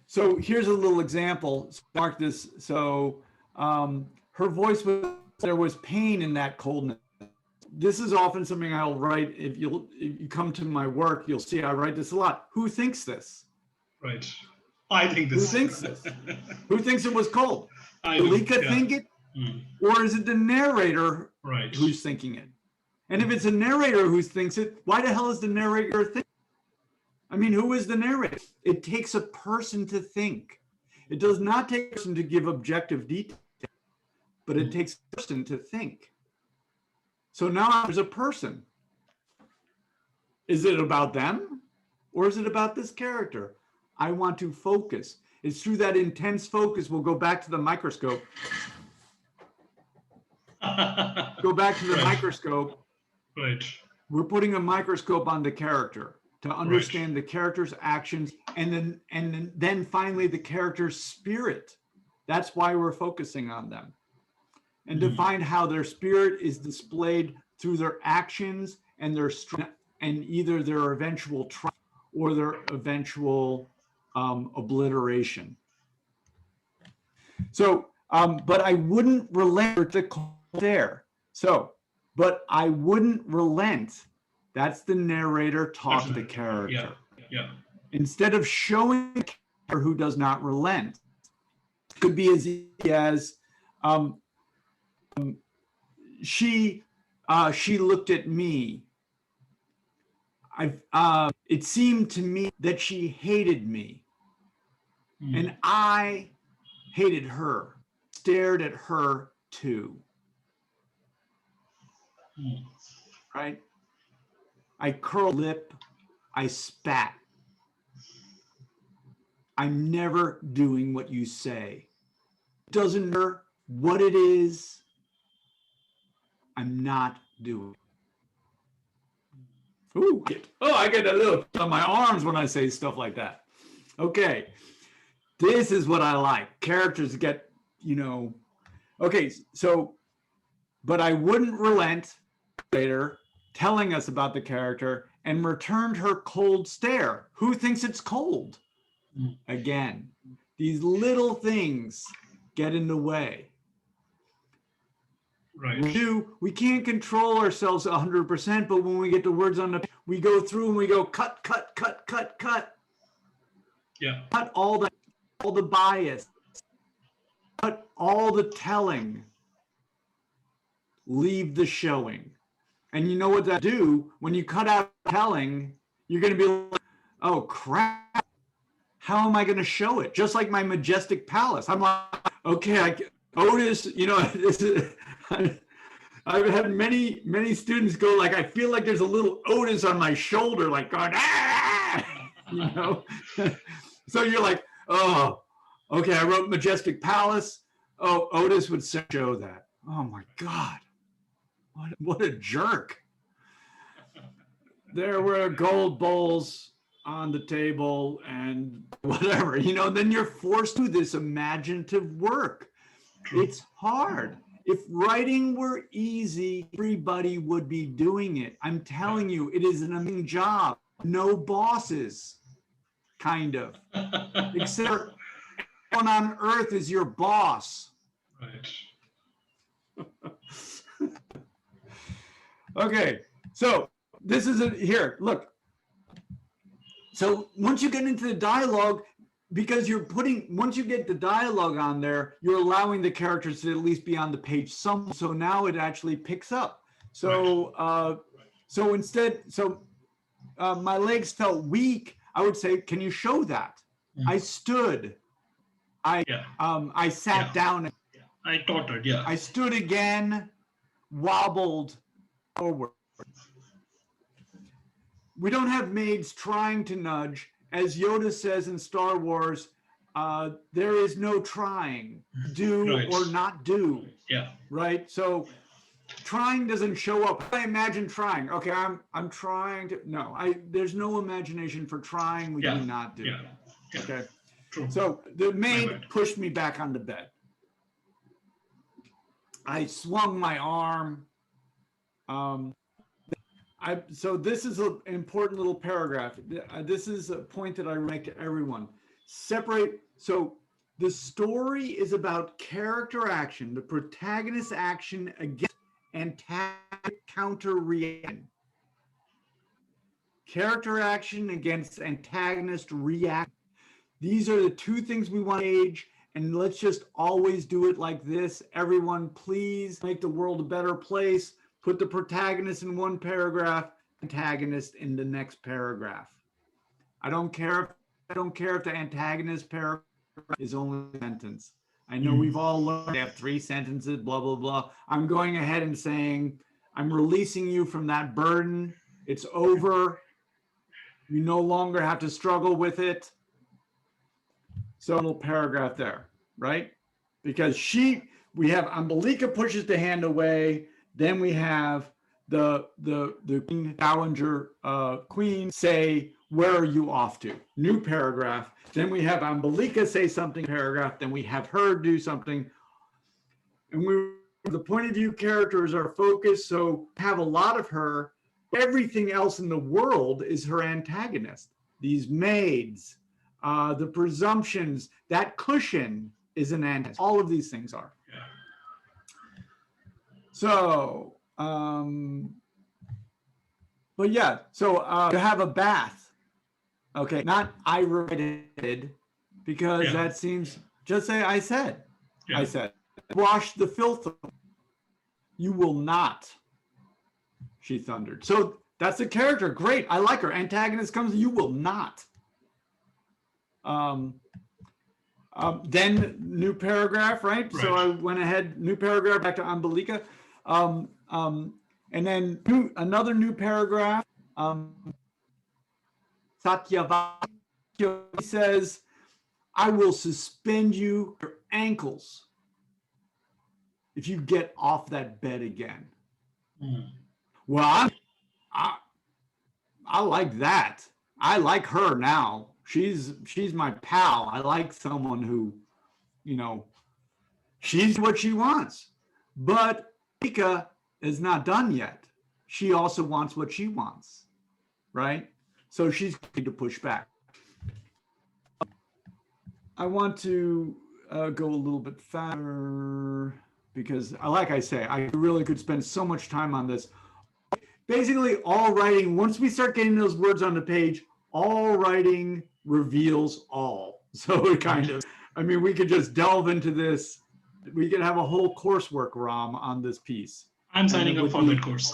So here's a little example. Mark this. So her voice there was pain in that coldness. This is often something I'll write. If you come to my work, you'll see I write this a lot. Who thinks this? Right. I think this. Who thinks this? Who thinks it was cold? I Alika think it? Or is it the narrator right. who's thinking it? And if it's a narrator who thinks it, why the hell is the narrator thinking? I mean, who is the narrator? It takes a person to think. It does not take a person to give objective detail, but it takes a person to think. So now there's a person. Is it about them or is it about this character? I want to focus. It's through that intense focus. We'll go back to the microscope. Go back to the microscope. Right. We're putting a microscope on the character to understand the character's actions, and then finally the character's spirit. That's why we're focusing on them. And to find how their spirit is displayed through their actions and their strength, and either their eventual triumph or their eventual obliteration. So, but I wouldn't relent the cold air. So, but I wouldn't relent. That's the narrator taught the character. Yeah. Instead of showing the character who does not relent, it could be as easy as she looked at me. it seemed to me that she hated me, and I hated her, stared at her too. Right? I curled lip, I spat. I'm never doing what you say. Doesn't matter what it is, I'm not doing. Ooh, I get a little on my arms when I say stuff like that. Okay, this is what I like. Characters get, okay, so, but I wouldn't relent later telling us about the character and returned her cold stare. Who thinks it's cold? Again, these little things get in the way. Right. We can't control ourselves 100%, but when we get the words on the, we go through and we go cut. Yeah. Cut all the bias, cut all the telling, leave the showing. And you know what that do? When you cut out telling, you're going to be like, oh crap, how am I going to show it? Just like my majestic palace. I'm like, okay, Otis, this is, I've had many students go like, I feel like there's a little Otis on my shoulder, like going, So you're like, oh, okay, I wrote majestic palace. Oh, Otis would show that. Oh my God. What a jerk. There were gold bowls on the table and whatever, then you're forced to this imaginative work. It's hard. If writing were easy, everybody would be doing it. I'm telling you, it is an amazing job. No bosses, kind of. Except everyone on earth is your boss. Right. Okay, so this is here. Look. So once you get into the dialogue, because once you get the dialogue on there, you're allowing the characters to at least be on the page some. So now it actually picks up. So my legs felt weak. I would say, can you show that? I stood. I sat down. I tottered. Yeah. I stood again, wobbled forward. We don't have maids trying to nudge. As Yoda says in Star Wars, there is no trying, do Right. or not do. Yeah. Right? So trying doesn't show up. I imagine trying. Okay, I'm trying to. No, there's no imagination for trying. We do not do. Yeah. Okay. True. So the maid pushed me back on the bed. I swung my arm. So this is an important little paragraph. This is a point that I make to everyone. Separate. So the story is about character action, the protagonist's action against antagonist counter reaction. Character action against antagonist reaction. These are the two things we want to age, and let's just always do it like this. Everyone, please make the world a better place. Put the protagonist in one paragraph, antagonist in the next paragraph. I don't care if the antagonist paragraph is only a sentence. I know we've all learned they have 3 sentences, blah, blah, blah. I'm going ahead and saying, I'm releasing you from that burden. It's over. You no longer have to struggle with it. So a little paragraph there, right? Because we have Ambalika pushes the hand away. Then we have the Queen Dowager Queen say, where are you off to? New paragraph. Then we have Ambalika say something, paragraph. Then we have her do something. And the point of view character is our focus. So have a lot of her. Everything else in the world is her antagonist. These maids, the presumptions, that cushion is an antagonist. All of these things are. Yeah. So, but yeah, so to have a bath, okay, not I regretted, because that seems, just say I said, wash the filth. You will not, she thundered. So That's the character. Great. I like her. Antagonist comes, you will not. Then new paragraph, right? So I went ahead, new paragraph back to Ambelika. And then another new paragraph. Satyavati says, I will suspend your ankles if you get off that bed again. Well, I like that. I like her now. She's my pal. I like someone who, she's what she wants. But Mika is not done yet. She also wants what she wants, right? So she's going to push back. I want to go a little bit faster because, like I say, I really could spend so much time on this. Basically, all writing, once we start getting those words on the page, all writing reveals all. So it kind of, we could just delve into this. We could have a whole coursework, Ram, on this piece. I'm signing up for that course.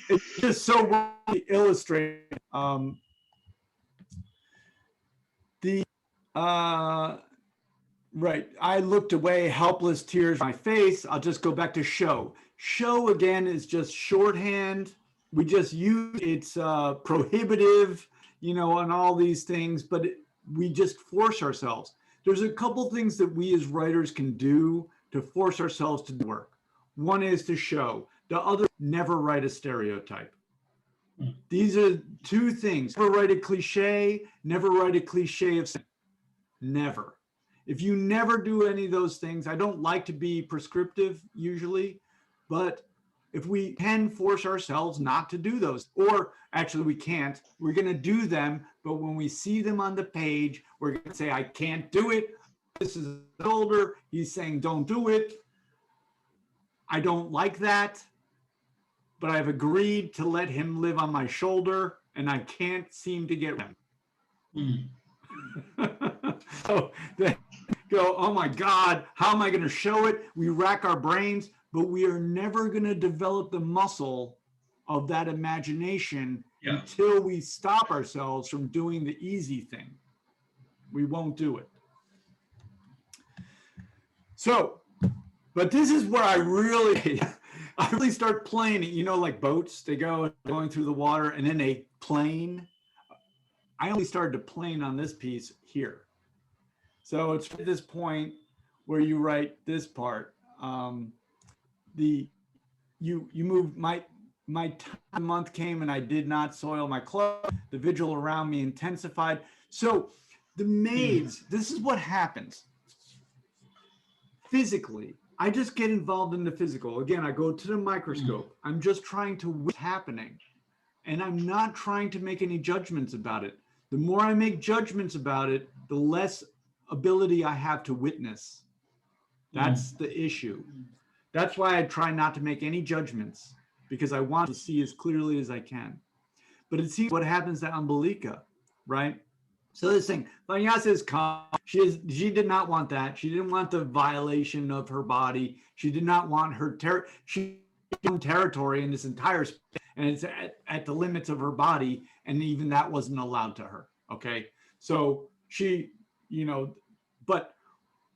It's just so well illustrated. Right. I looked away, helpless, tears on my face. I'll just go back to show. Show again is just shorthand. We just use it's prohibitive, and all these things, but we just force ourselves. There's a couple things that we as writers can do to force ourselves to do work. One is to show. The other, never write a stereotype. These are two things. Never write a cliche. Never write a cliche of never. If you never do any of those things, I don't like to be prescriptive usually, but if we can force ourselves not to do those, or actually we can't, we're going to do them, but when we see them on the page, we're going to say, I can't do it. This is older. He's saying, don't do it. I don't like that, but I've agreed to let him live on my shoulder, and I can't seem to get him. So they go, oh my God, how am I going to show it? We rack our brains, but we are never going to develop the muscle of that imagination until we stop ourselves from doing the easy thing. We won't do it. So, but this is where I really start playing it, like boats, they going through the water and then they plane. I only started to plane on this piece here. So it's at this point where you write this part. You move, my month came and I did not soil my clothes. The vigil around me intensified. So the maids, this is what happens. Physically, I just get involved in the physical. Again, I go to the microscope. I'm just trying to what's happening. And I'm not trying to make any judgments about it. The more I make judgments about it, the less ability I have to witness. That's the issue. That's why I try not to make any judgments, because I want to see as clearly as I can. But it seems what happens to Ambelika, right? So this thing, Vanyasa is calm. She did not want that. She didn't want the violation of her body. She did not want her territory in this entire space, and it's at the limits of her body, and even that wasn't allowed to her. Okay, so she, but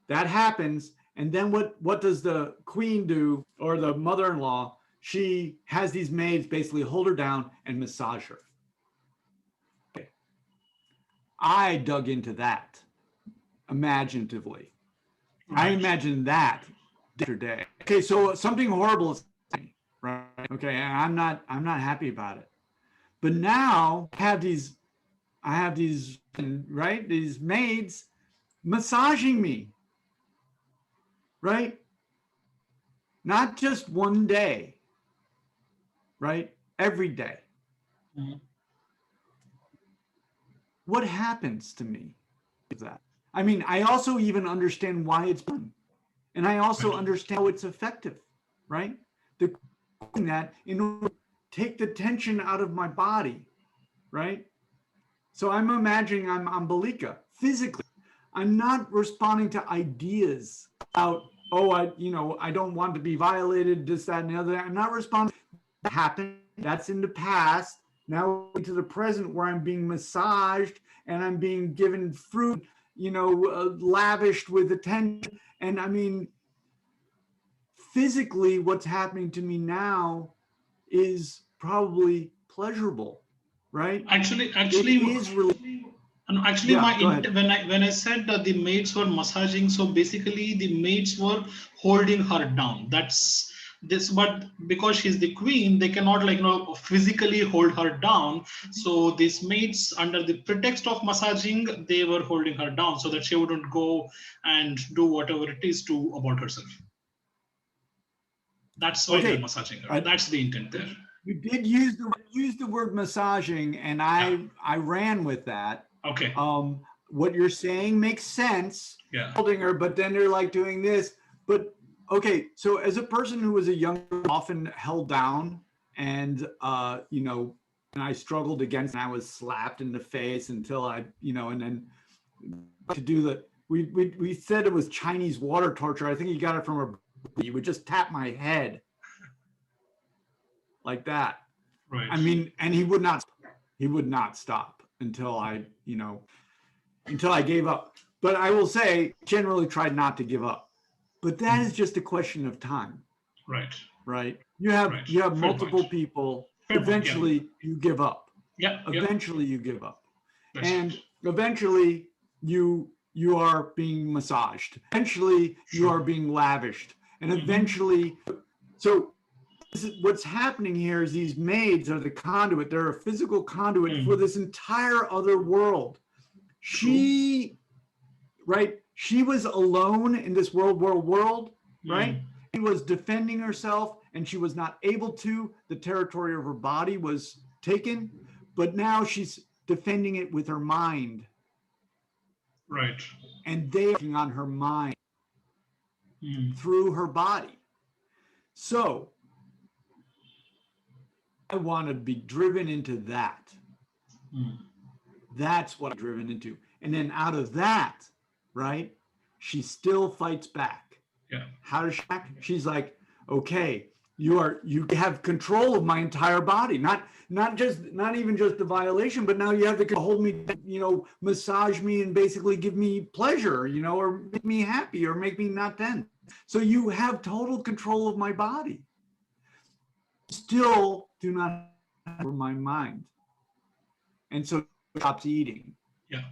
that happens, and then what does the queen do, or the mother-in-law? She has these maids basically hold her down and massage her. Okay. I dug into that imaginatively. I imagined that day after day. Okay, so something horrible is happening, right? Okay, and I'm not happy about it. But now I have these right, these maids massaging me, right? Not just one day, right? Every day. Mm-hmm. What happens to me is that? I mean, I also even understand why it's done. And I also understand how it's effective, right? That in order to take the tension out of my body, right? So I'm imagining I'm Ambelika physically. I'm not responding to ideas about oh, I don't want to be violated, this, that, and the other. I'm not responding. That happened. That's in the past. Now to the present where I'm being massaged and I'm being given fruit, lavished with attention. And I mean, physically, what's happening to me now is probably pleasurable, right? Actually, It is really, and actually, yeah, go ahead. when I said that the maids were massaging, so basically the maids were holding her down. That's this, but because she's the queen, they cannot physically hold her down. So these maids, under the pretext of massaging, they were holding her down so that she wouldn't go and do whatever it is to about herself. That's why they're Okay. massaging her. That's the intent there. You did use the word massaging, and I ran with that. Okay. What you're saying makes sense. Yeah. Holding her, but then they're like doing this. But okay, so as a person who was a young, often held down, and and I struggled against, and I was slapped in the face until I, and then to do the we said it was Chinese water torture. I think he got it from he would just tap my head like that. Right. I mean, and he would not stop until I gave up. But I will say, generally tried not to give up. But that is just a question of time. Right. Right. You have Fair multiple point. people. Fair Eventually, point, you give up. Yeah. Eventually, you give up, That's and it. eventually, you are being massaged. Eventually, you are being lavished, and eventually, so what's happening here is these maids are the conduit. They're a physical conduit for this entire other world. She was alone in this world, right? She was defending herself and she was not able to. The territory of her body was taken, but now she's defending it with her mind. Right. And they're working on her mind through her body. So I want to be driven into that. That's what I'm driven into. And then out of that, right, she still fights back. Yeah. How does she act? She's like, okay, you have control of my entire body. Not even just the violation, but now you have to hold me, massage me and basically give me pleasure, or make me happy or make me not tense. So you have total control of my body. Still do not have my mind. And so she stops eating. Yeah.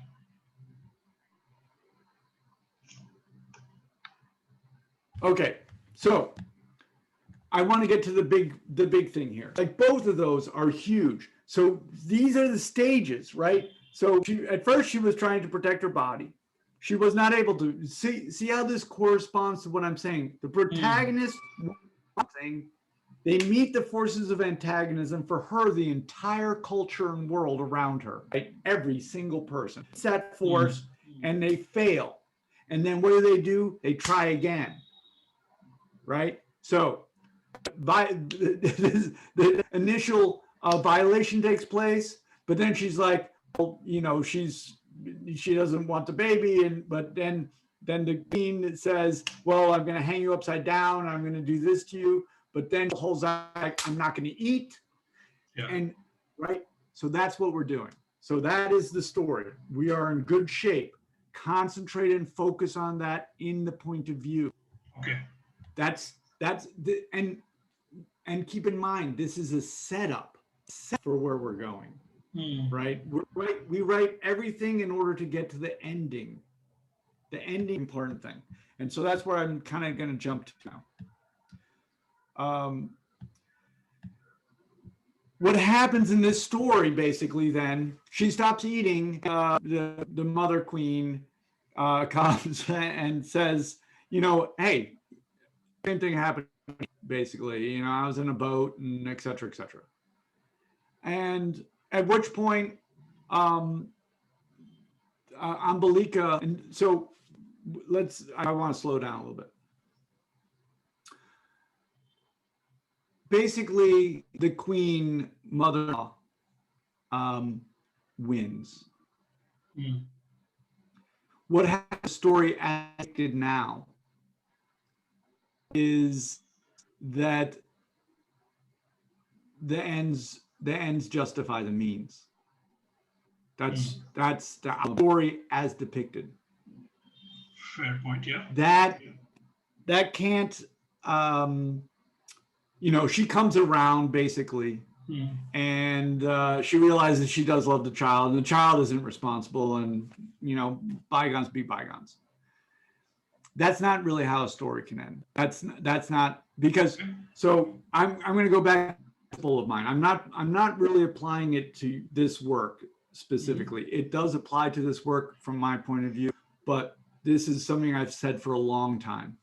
Okay, so I want to get to the big thing here. Like both of those are huge. So these are the stages, right? So at first she was trying to protect her body. She was not able to. See how this corresponds to what I'm saying. The protagonist, they meet the forces of antagonism. For her, the entire culture and world around her, right? Every single person. It's that force, and they fail. And then what do? They try again, right? So the initial violation takes place, but then she's like, well, she doesn't want the baby, but then the queen says, well, I'm going to hang you upside down, I'm going to do this to you, but then she holds out, like, I'm not going to eat. Yeah. And right, so that's what we're doing. So that is the story. We are in good shape. Concentrate and focus on that in the point of view. Okay. And keep in mind, this is a setup for where we're going, right? We write everything in order to get to the ending important thing. And so that's where I'm kind of going to jump to now. What happens in this story, basically, then, she stops eating. The mother queen comes and says, hey, same thing happened, basically. I was in a boat and et cetera, et cetera. And at which point, Ambelika, and so I want to slow down a little bit. Basically, the queen mother wins. What happens? The story acted now is that the ends justify the means. That's the story as depicted. Fair point. Yeah. That can't, she comes around basically, and she realizes she does love the child, and the child isn't responsible, and bygones be bygones. That's not really how a story can end. That's not, because, so I'm going to go back to full of mine. I'm not really applying it to this work specifically. It does apply to this work from my point of view, but this is something I've said for a long time.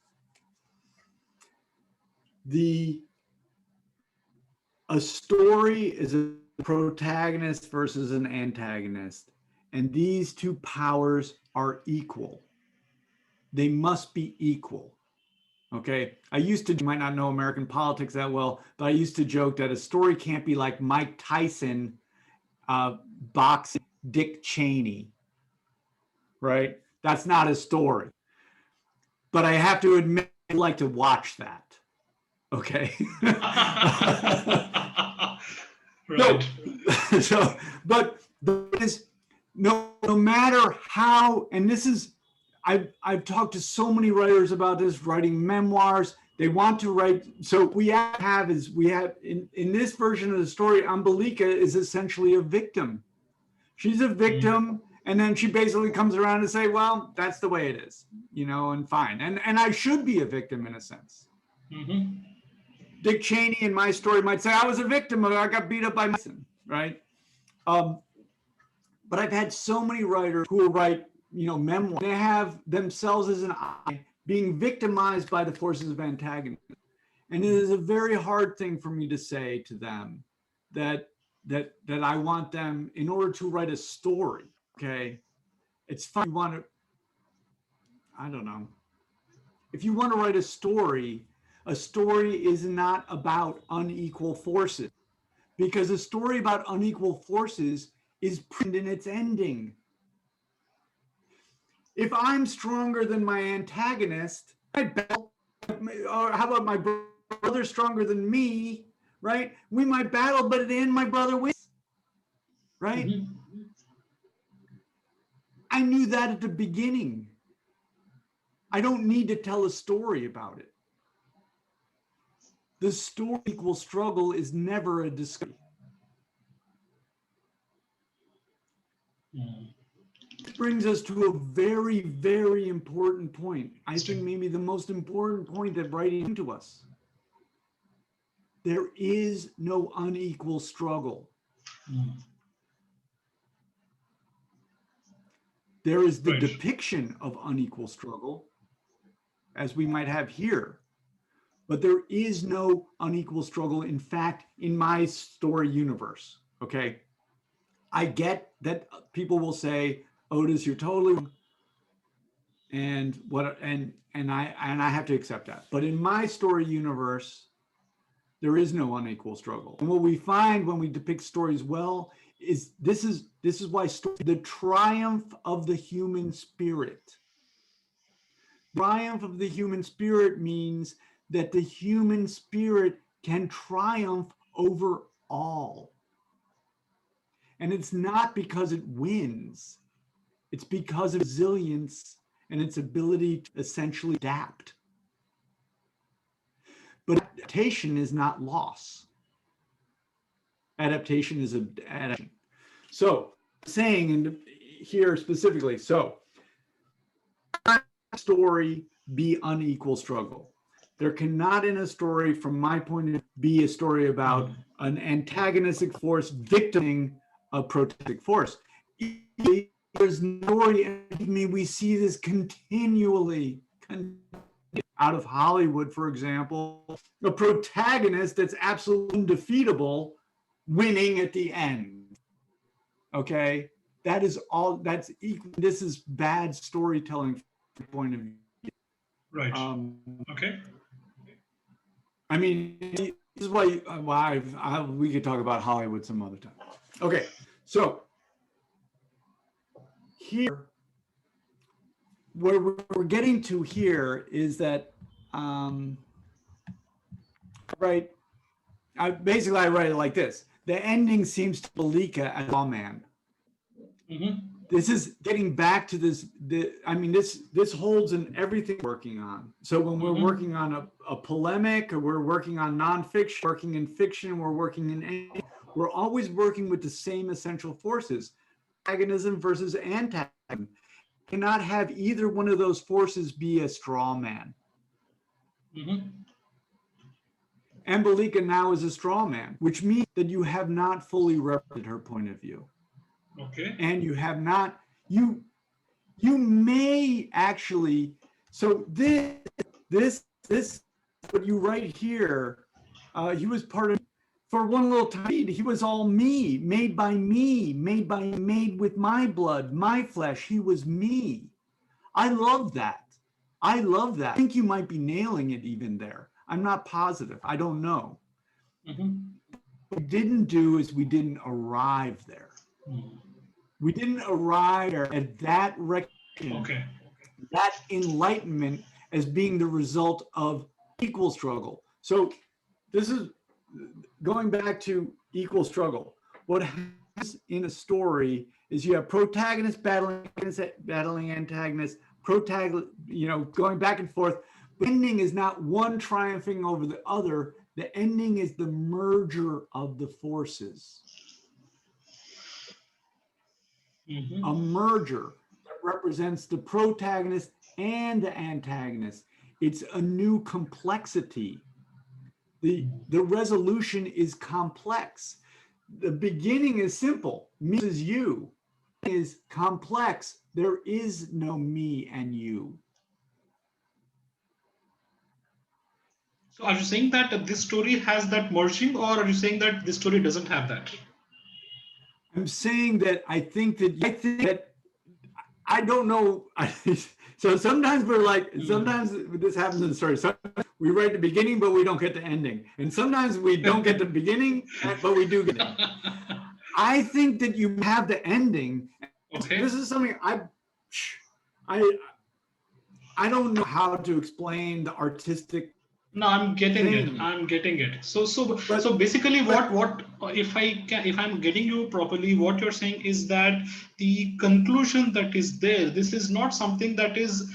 A story is a protagonist versus an antagonist, and these two powers are equal. They must be equal. Okay. You might not know American politics that well, but I used to joke that a story can't be like Mike Tyson boxing Dick Cheney, right? That's not a story. But I have to admit, I like to watch that. Okay. Right. But is no matter how, and this is, I've talked to so many writers about this, writing memoirs. They want to write. So we have in this version of the story, Ambelika is essentially a victim. She's a victim, and then she basically comes around and say, well, that's the way it is, and fine. And I should be a victim in a sense. Mm-hmm. Dick Cheney in my story might say, I was a victim, I got beat up by Mason, right? But I've had so many writers who will write, memoir. They have themselves as an I being victimized by the forces of antagonism. And it is a very hard thing for me to say to them that I want them, in order to write a story, okay? It's fun. You want to, I don't know. If you want to write a story is not about unequal forces, because a story about unequal forces is printed in its ending. If I'm stronger than my antagonist, or how about my brother stronger than me, right? We might battle, but at the end, my brother wins, right? Mm-hmm. I knew that at the beginning. I don't need to tell a story about it. The story equal struggle is never a discovery. This brings us to a very, very important point. I think maybe the most important point that writing into us. There is no unequal struggle. There is the depiction of unequal struggle, as we might have here. But there is no unequal struggle, in fact, in my story universe, okay? I get that people will say, Otis, you're totally wrong. And I have to accept that. But in my story universe, there is no unequal struggle. And what we find when we depict stories well is this is why the triumph of the human spirit. Triumph of the human spirit means that the human spirit can triumph over all. And it's not because it wins. It's because of resilience and its ability to essentially adapt. But adaptation is not loss. Adaptation is adaptation. So, saying in here specifically, so story be unequal struggle. There cannot in a story, from my point of view, be a story about an antagonistic force victiming a protective force. There's no story, we see this continually out of Hollywood, for example, a protagonist that's absolutely undefeatable winning at the end. Okay, that is all. That's equal. This is bad storytelling from my point of view. Right. Okay. I mean, this is why we could talk about Hollywood some other time. Okay, so here, where we're getting to here is that Right. I write it like this. The ending seems to Malika as a lawman. This is getting back to this. This holds in everything we're working on. So when we're working on a polemic, or we're working on nonfiction, working in fiction, we're working in anything, we're always working with the same essential forces: antagonism versus antagonism. Cannot have either one of those forces be a straw man. Ambelika now is a straw man, which means that you have not fully represented her point of view. Okay. And you have not, you may actually, so this, what you write here, he was part of, for one little time, he was all me, made by me, made with my blood, my flesh. He was me. I love that. I think you might be nailing it even there. I'm not positive. I don't know. What we didn't do is we didn't arrive there. We didn't arrive at that recognition, that enlightenment as being the result of equal struggle. So this is going back to equal struggle. What happens in a story is you have protagonists battling antagonists, going back and forth. The ending is not one triumphing over the other. The ending is the merger of the forces. A merger that represents the protagonist and the antagonist. It's a new complexity. The resolution is complex. The beginning is simple. Me is you. Is complex. There is no me and you. So are you saying that this story has that merging, or are you saying that this story doesn't have that? I'm saying that I think that I don't know. So sometimes we're like, sometimes this happens in the story. Sometimes we write the beginning, but we don't get the ending. And sometimes we don't get the beginning, but we do get it. I think that you have the ending. Okay. This is something I don't know how to explain the artistic. No, I'm getting it. So basically, what if I'm getting you properly, what you're saying is that the conclusion that is there, this is not something that is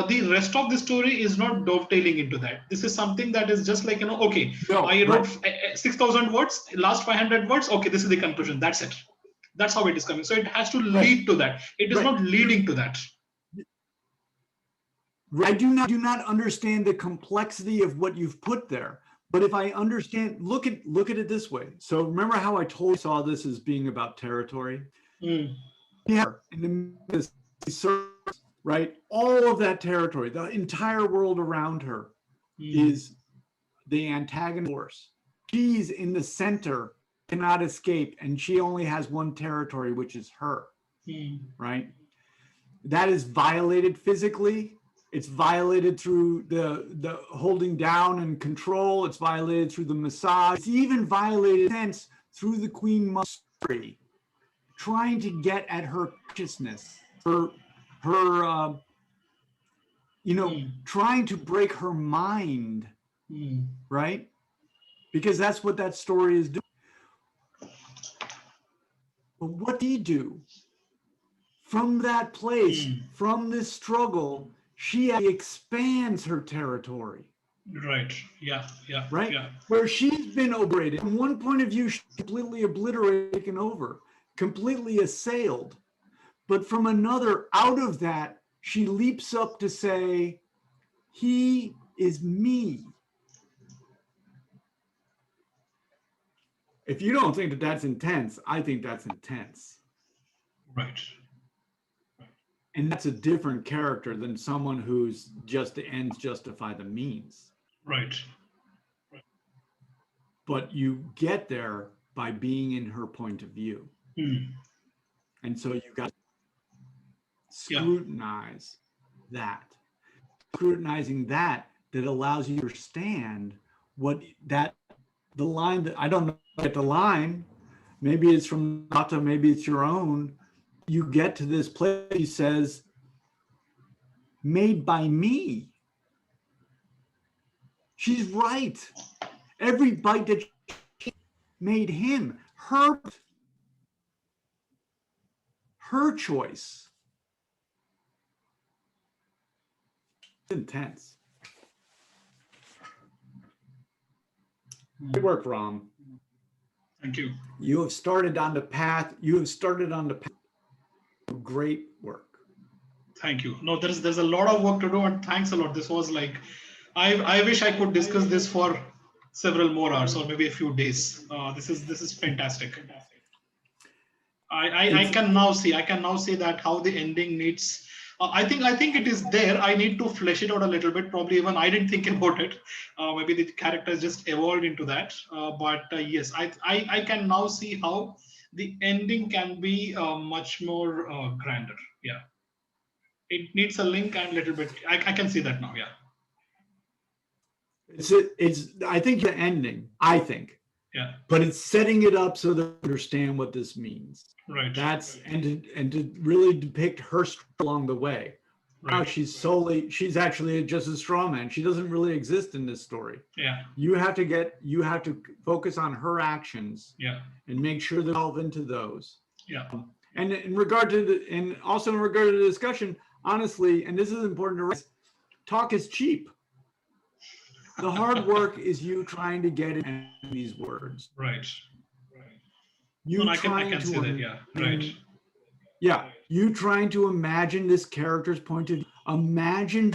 the rest of the story is not dovetailing into that. This is something that is just like, okay, I wrote 6,000 words, last 500 words. Okay, this is the conclusion. That's it. That's how it is coming. So it has to lead to that. It is not leading to that. I do not understand the complexity of what you've put there. But if I understand, look at it this way. So remember how I saw this as being about territory? Yeah, in the right? All of that territory, the entire world around her is the antagonist force. She's in the center, cannot escape, and she only has one territory, which is her, right? That is violated physically. It's violated through the holding down and control. It's violated through the massage. It's even violated sense through the Queen Mother, trying to get at her consciousness, her trying to break her mind, right? Because that's what that story is doing. But what did he do? From that place, from this struggle, she expands her territory. Right. Yeah. Right? Yeah. Where she's been obliterated. From one point of view, she's completely obliterated, taken over, completely assailed. But from another, out of that, she leaps up to say, he is me. If you don't think that that's intense, I think that's intense. Right. And that's a different character than someone who's just the ends justify the means. Right. But you get there by being in her point of view. And so you got to scrutinize that. Scrutinizing that allows you to understand what the line that, I don't know, get the line, maybe it's from Nata, maybe it's your own. You get to this place, he says, made by me. She's right. Every bite that she made him, her choice. It's intense. Good work, Ram. Thank you. You have started on the path. Great work. Thank you. No, there's a lot of work to do, and thanks a lot. This was like, I wish I could discuss this for several more hours or maybe a few days. This is fantastic. I can now see that how the ending needs. I think it is there. I need to flesh it out a little bit. Probably even I didn't think about it. Maybe the characters just evolved into that. But yes, I can now see how the ending can be much more grander. Yeah, it needs a link and a little bit. I can see that now. Yeah. It's I think the ending. I think. Yeah. But it's setting it up so they understand what this means. Right. And to really depict her along the way. Right. Now she's actually just a straw man. She doesn't really exist in this story. Yeah. You have to focus on her actions. Yeah. And make sure they delve into those. Yeah. And in regard to the discussion, honestly, and this is important to realize, talk is cheap. The hard work is you trying to get in these words. Right. You I can see that. Yeah. Right. Yeah. You trying to imagine this character's point of view. Imagine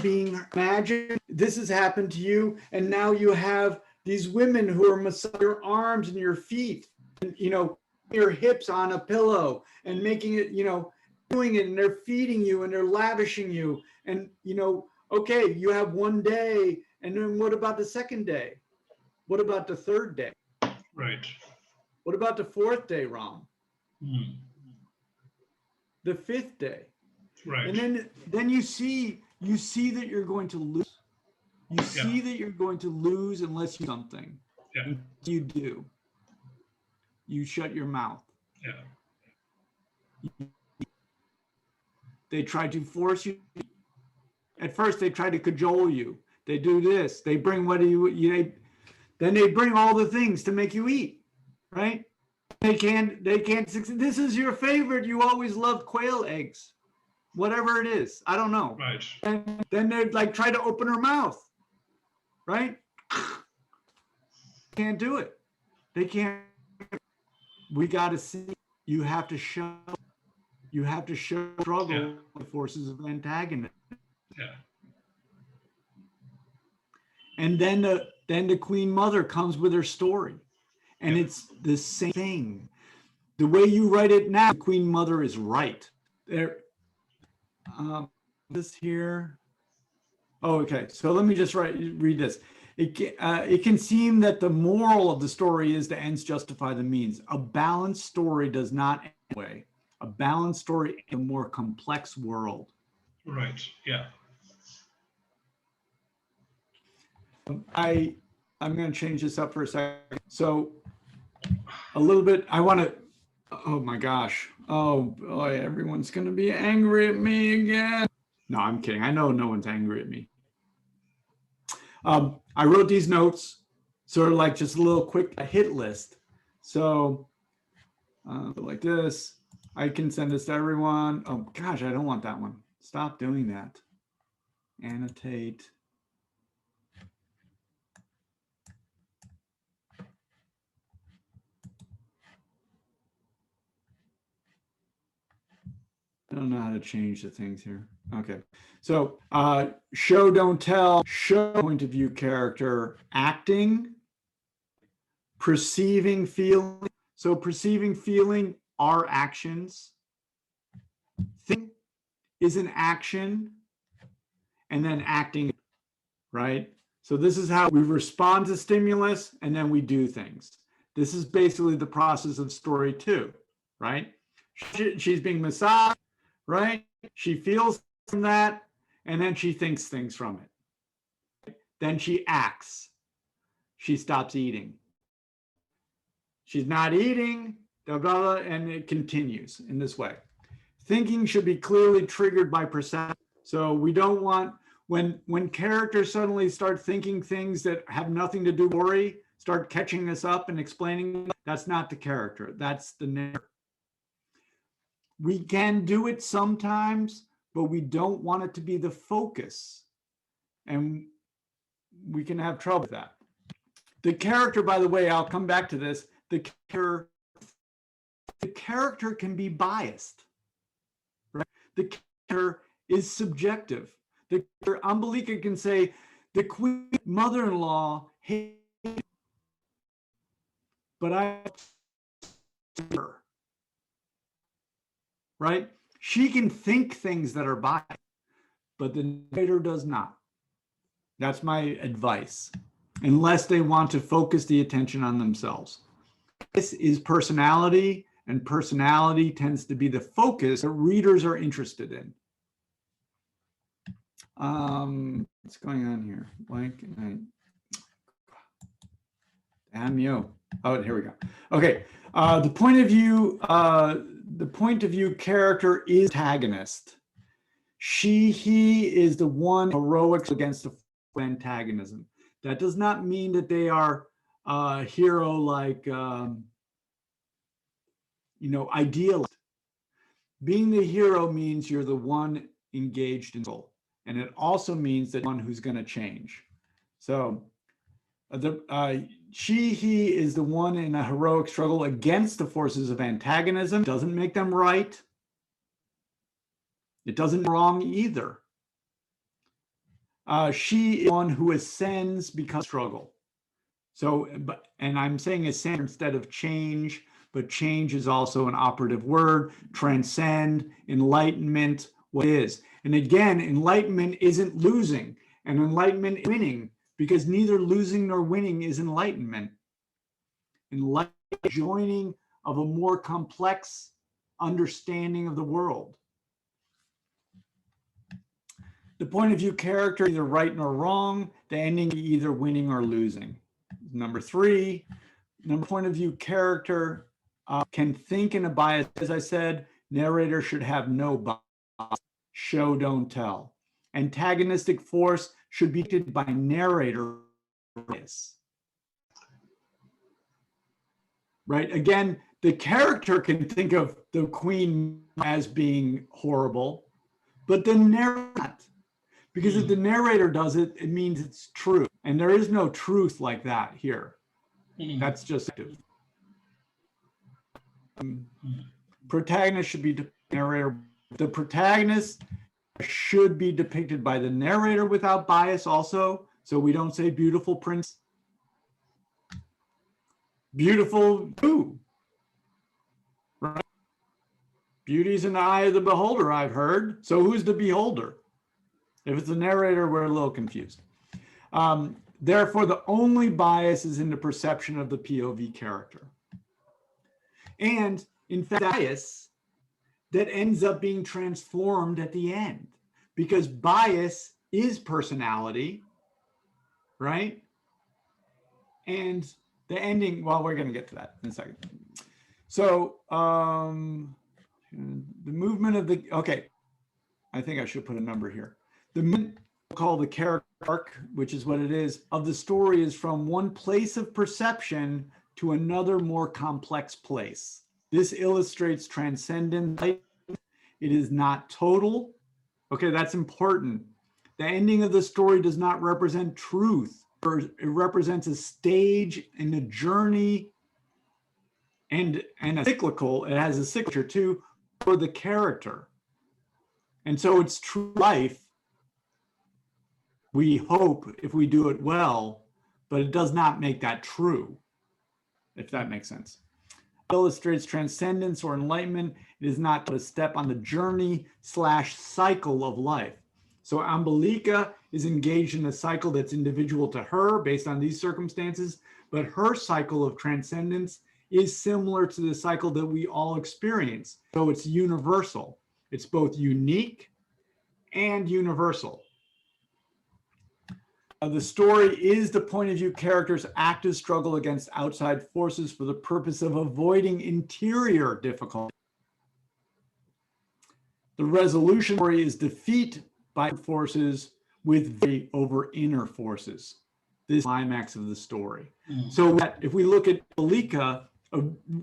this has happened to you, and now you have these women who are massaging your arms and your feet, and your hips on a pillow, and making it, doing it, and they're feeding you and they're lavishing you, and okay, you have one day. And then what about the second day? What about the third day? Right. What about the fourth day, Ram? Mm. The fifth day. Right. And then you see that you're going to lose. You see that you're going to lose unless you do something. Yeah. And you do. You shut your mouth. Yeah. They try to force you. At first, they try to cajole you. They do this. They bring then they bring all the things to make you eat, right? They can't. This is your favorite. You always loved quail eggs, whatever it is. I don't know. Right. And then they try to open her mouth, right? Can't do it. They can't. We got to see. You have to show. Struggle with forces of antagonism. Yeah. And then the Queen Mother comes with her story, and it's the same thing. The way you write it now, the Queen Mother is right. There, this here. Oh, okay. So let me just read this. It can seem that the moral of the story is the ends justify the means. A balanced story does not end that way. A balanced story in a more complex world. Right. Yeah. I'm going to change this up for a second. So a little bit, I want to, oh my gosh. Oh boy, everyone's going to be angry at me again. No, I'm kidding. I know no one's angry at me. I wrote these notes, sort of like just a little quick hit list. So like this, I can send this to everyone. Oh gosh, I don't want that one. Stop doing that. Annotate. I don't know how to change the things here. Okay. So show, don't tell, show point of view character, acting, perceiving feeling. So perceiving feeling are actions. Think is an action, and then acting, right? So this is how we respond to stimulus and then we do things. This is basically the process of story 2, right? She's being massaged. Right? She feels from that, and then she thinks things from it. Then she acts. She stops eating. She's not eating, blah, blah, blah, and it continues in this way. Thinking should be clearly triggered by perception. So we don't want, when characters suddenly start thinking things that have nothing to do with story, start catching us up and explaining. That's not the character. That's the narrator. We can do it sometimes, but we don't want it to be the focus. And we can have trouble with that. The character, by the way, I'll come back to this. The character can be biased. Right? The character is subjective. The Ambalika can say, the queen mother-in-law hated, but I her. Right? She can think things that are biased, but the narrator does not. That's my advice, unless they want to focus the attention on themselves. This is personality, and personality tends to be the focus that readers are interested in. What's going on here? Blank. Damn you. Oh, here we go. Okay. The point of view character is antagonist. He is the one heroic against the antagonism. That does not mean that they are a hero like, idealist. Being the hero means you're the one engaged in soul. And it also means that one who's going to change. So he is the one in a heroic struggle against the forces of antagonism. Doesn't make them right. It doesn't wrong either. She is one who ascends because of struggle. So, and I'm saying ascend instead of change, but change is also an operative word. Transcend, enlightenment, what is. And again, enlightenment isn't losing, and enlightenment is winning, because neither losing nor winning is enlightenment. Enlightenment is joining of a more complex understanding of the world. The point of view character, either right nor wrong, the ending either winning or losing. Number 3, point of view character can think in a bias. As I said, narrator should have no bias. Show, don't tell. Antagonistic force should be dictated by narrator bias. Right? Again, the character can think of the queen as being horrible, but the narrator not. Because if the narrator does it, it means it's true. And there is no truth like that here. That's just protagonist should be narrator. The protagonist should be depicted by the narrator without bias also. So we don't say beautiful prince. Beautiful who? Right? Beauty's in the eye of the beholder, I've heard. So who's the beholder? If it's the narrator, we're a little confused. Therefore, the only bias is in the perception of the POV character. And in fact, bias that ends up being transformed at the end, because bias is personality, right? And the ending, well, we're going to get to that in a second. So the movement of the, okay, I think I should put a number here. The movement called the character arc, which is what it is, of the story is from one place of perception to another more complex place. This illustrates transcendent. It is not total. Okay, that's important. The ending of the story does not represent truth. It represents a stage in a journey and a cyclical. It has a signature too for the character. And so it's true life. We hope if we do it well, but it does not make that true, if that makes sense. It illustrates transcendence or enlightenment. It is not a step on the journey / cycle of life. So Ambalika is engaged in a cycle that's individual to her based on these circumstances, but her cycle of transcendence is similar to the cycle that we all experience. So it's universal. It's both unique and universal. The story is the point of view character's active struggle against outside forces for the purpose of avoiding interior difficulty. The resolution story is defeat by forces with victory over inner forces. this climax of the story. So if we look at Malika, a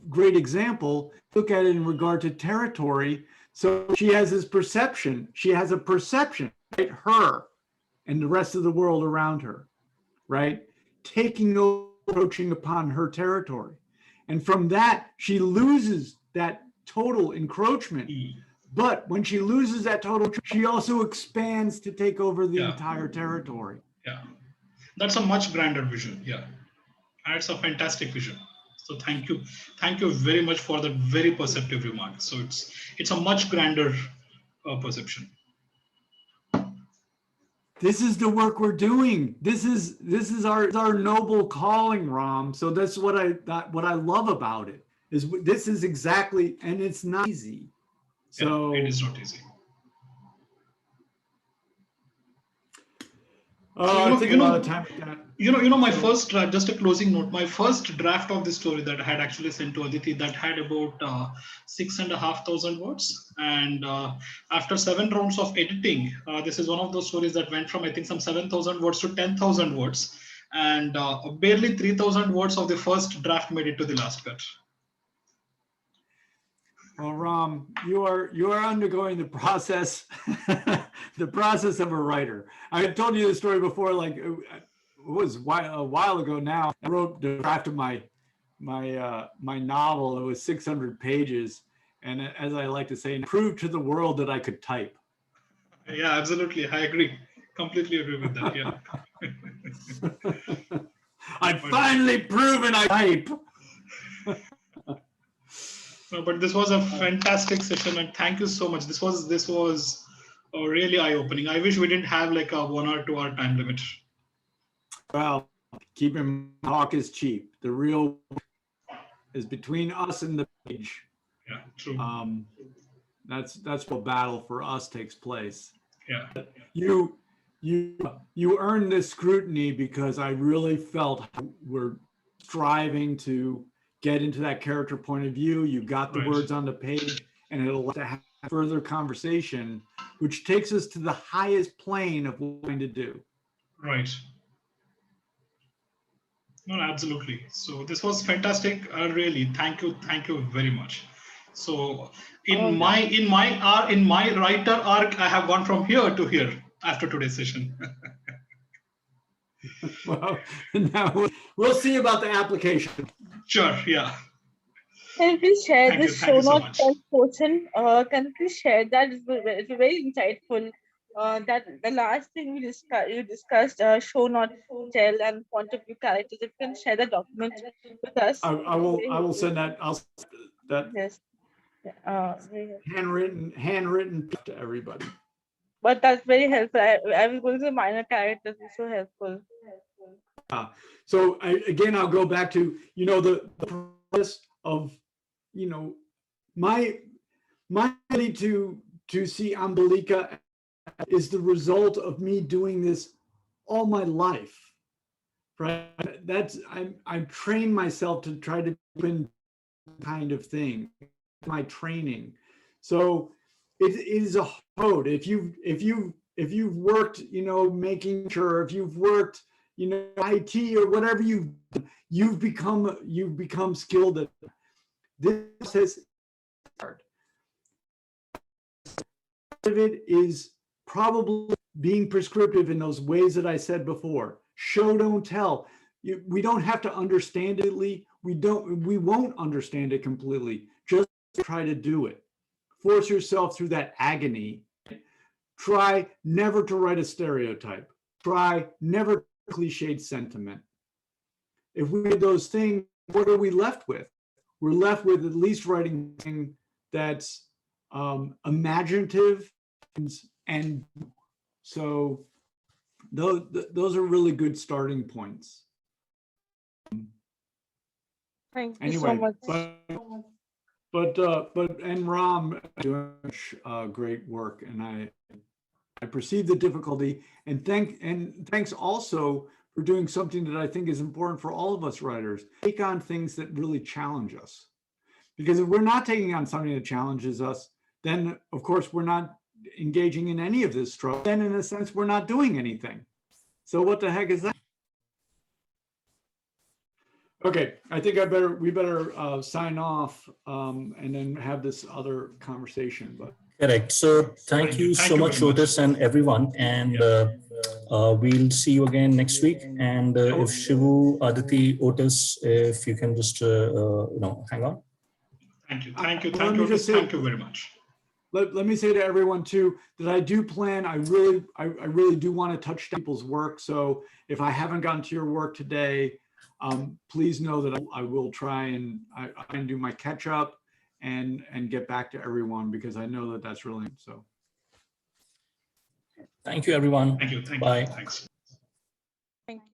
great example, look at it in regard to territory. So she has this perception. She has a perception, right? Her and the rest of the world around her, right? Taking over, approaching upon her territory. And from that, she loses that total encroachment. But when she loses that total, she also expands to take over the entire territory. Yeah, that's a much grander vision. Yeah, and it's a fantastic vision. So thank you very much for that very perceptive remark. So it's a much grander perception. This is the work we're doing. This is our noble calling, Ram. So that's what I love about it. Is this is exactly, and it's not easy. So it is not easy. I think a lot of time with that. My first draft, just a closing note, my first draft of the story that I had actually sent to Aditi, that had about 6,500 words. And after 7 rounds of editing, this is one of those stories that went from, I think, some 7,000 words to 10,000 words. And barely 3,000 words of the first draft made it to the last cut. Well, Ram, you are undergoing the process, the process of a writer. I had told you the story before, like it was a while ago now. I wrote the draft of my novel. It was 600 pages, and as I like to say, proved to the world that I could type. Yeah, absolutely. I agree. Completely agree with that. Yeah. I've finally proven I type. No, but this was a fantastic session, and thank you so much. This was really eye-opening. I wish we didn't have like a 1 or 2 hour time limit. Well, keep in mind, talk is cheap. The real is between us and the page. Yeah, true. That's what battle for us takes place. Yeah. You earned this scrutiny because I really felt we're striving to get into that character point of view. You got the words on the page, and it'll let to have further conversation, which takes us to the highest plane of what we're going to do. Right. No, absolutely. So this was fantastic. Really, thank you very much. So in my writer arc, I have gone from here to here after today's session. Well, now we'll see about the application. Sure. Yeah. Can you please share the show notes portion? Can you please share that? It's very insightful. That the last thing you discussed show not tell and point of view characters. If you can share the document with us. I will send that. Yes. Handwritten to everybody. But that's very helpful. I was going to the minor characters. It's so helpful. So I'll go back to the process of my ability to see Ambelika is the result of me doing this all my life, right? I've trained myself to try to do kind of thing, my training. So it is a code. If you've worked, making sure, if you've worked, IT or whatever you've become skilled at. This is hard. Part of it is probably being prescriptive in those ways that I said before. Show, don't tell. We don't have to understand it. We won't understand it completely. Just try to do it. Force yourself through that agony. Try never to write a stereotype. Try never cliched sentiment. If we did those things, what are we left with? We're left with at least writing something that's imaginative, and so those are really good starting points. Thank you so much. But Ram doing great work, and I perceive the difficulty, and thanks also for doing something that I think is important for all of us writers. Take on things that really challenge us, because if we're not taking on something that challenges us, then of course we're not engaging in any of this struggle. Then in a sense we're not doing anything. So what the heck is that? Okay, I think we better sign off and then have this other conversation. But Correct. So thank you so much, Otis, and everyone. And we'll see you again next week. And if Shivu, Aditi, Otis, if you can just hang on. Thank you. Thank you. Let Thank me you. just say- Thank you very much. let me say to everyone too that I do plan. I really do want to touch people's work. So if I haven't gotten to your work today, please know that I will try and do my catch up and get back to everyone, because I know that that's really so. Thank you, everyone. Thank you. Thank you. Bye. Thanks. Thank you.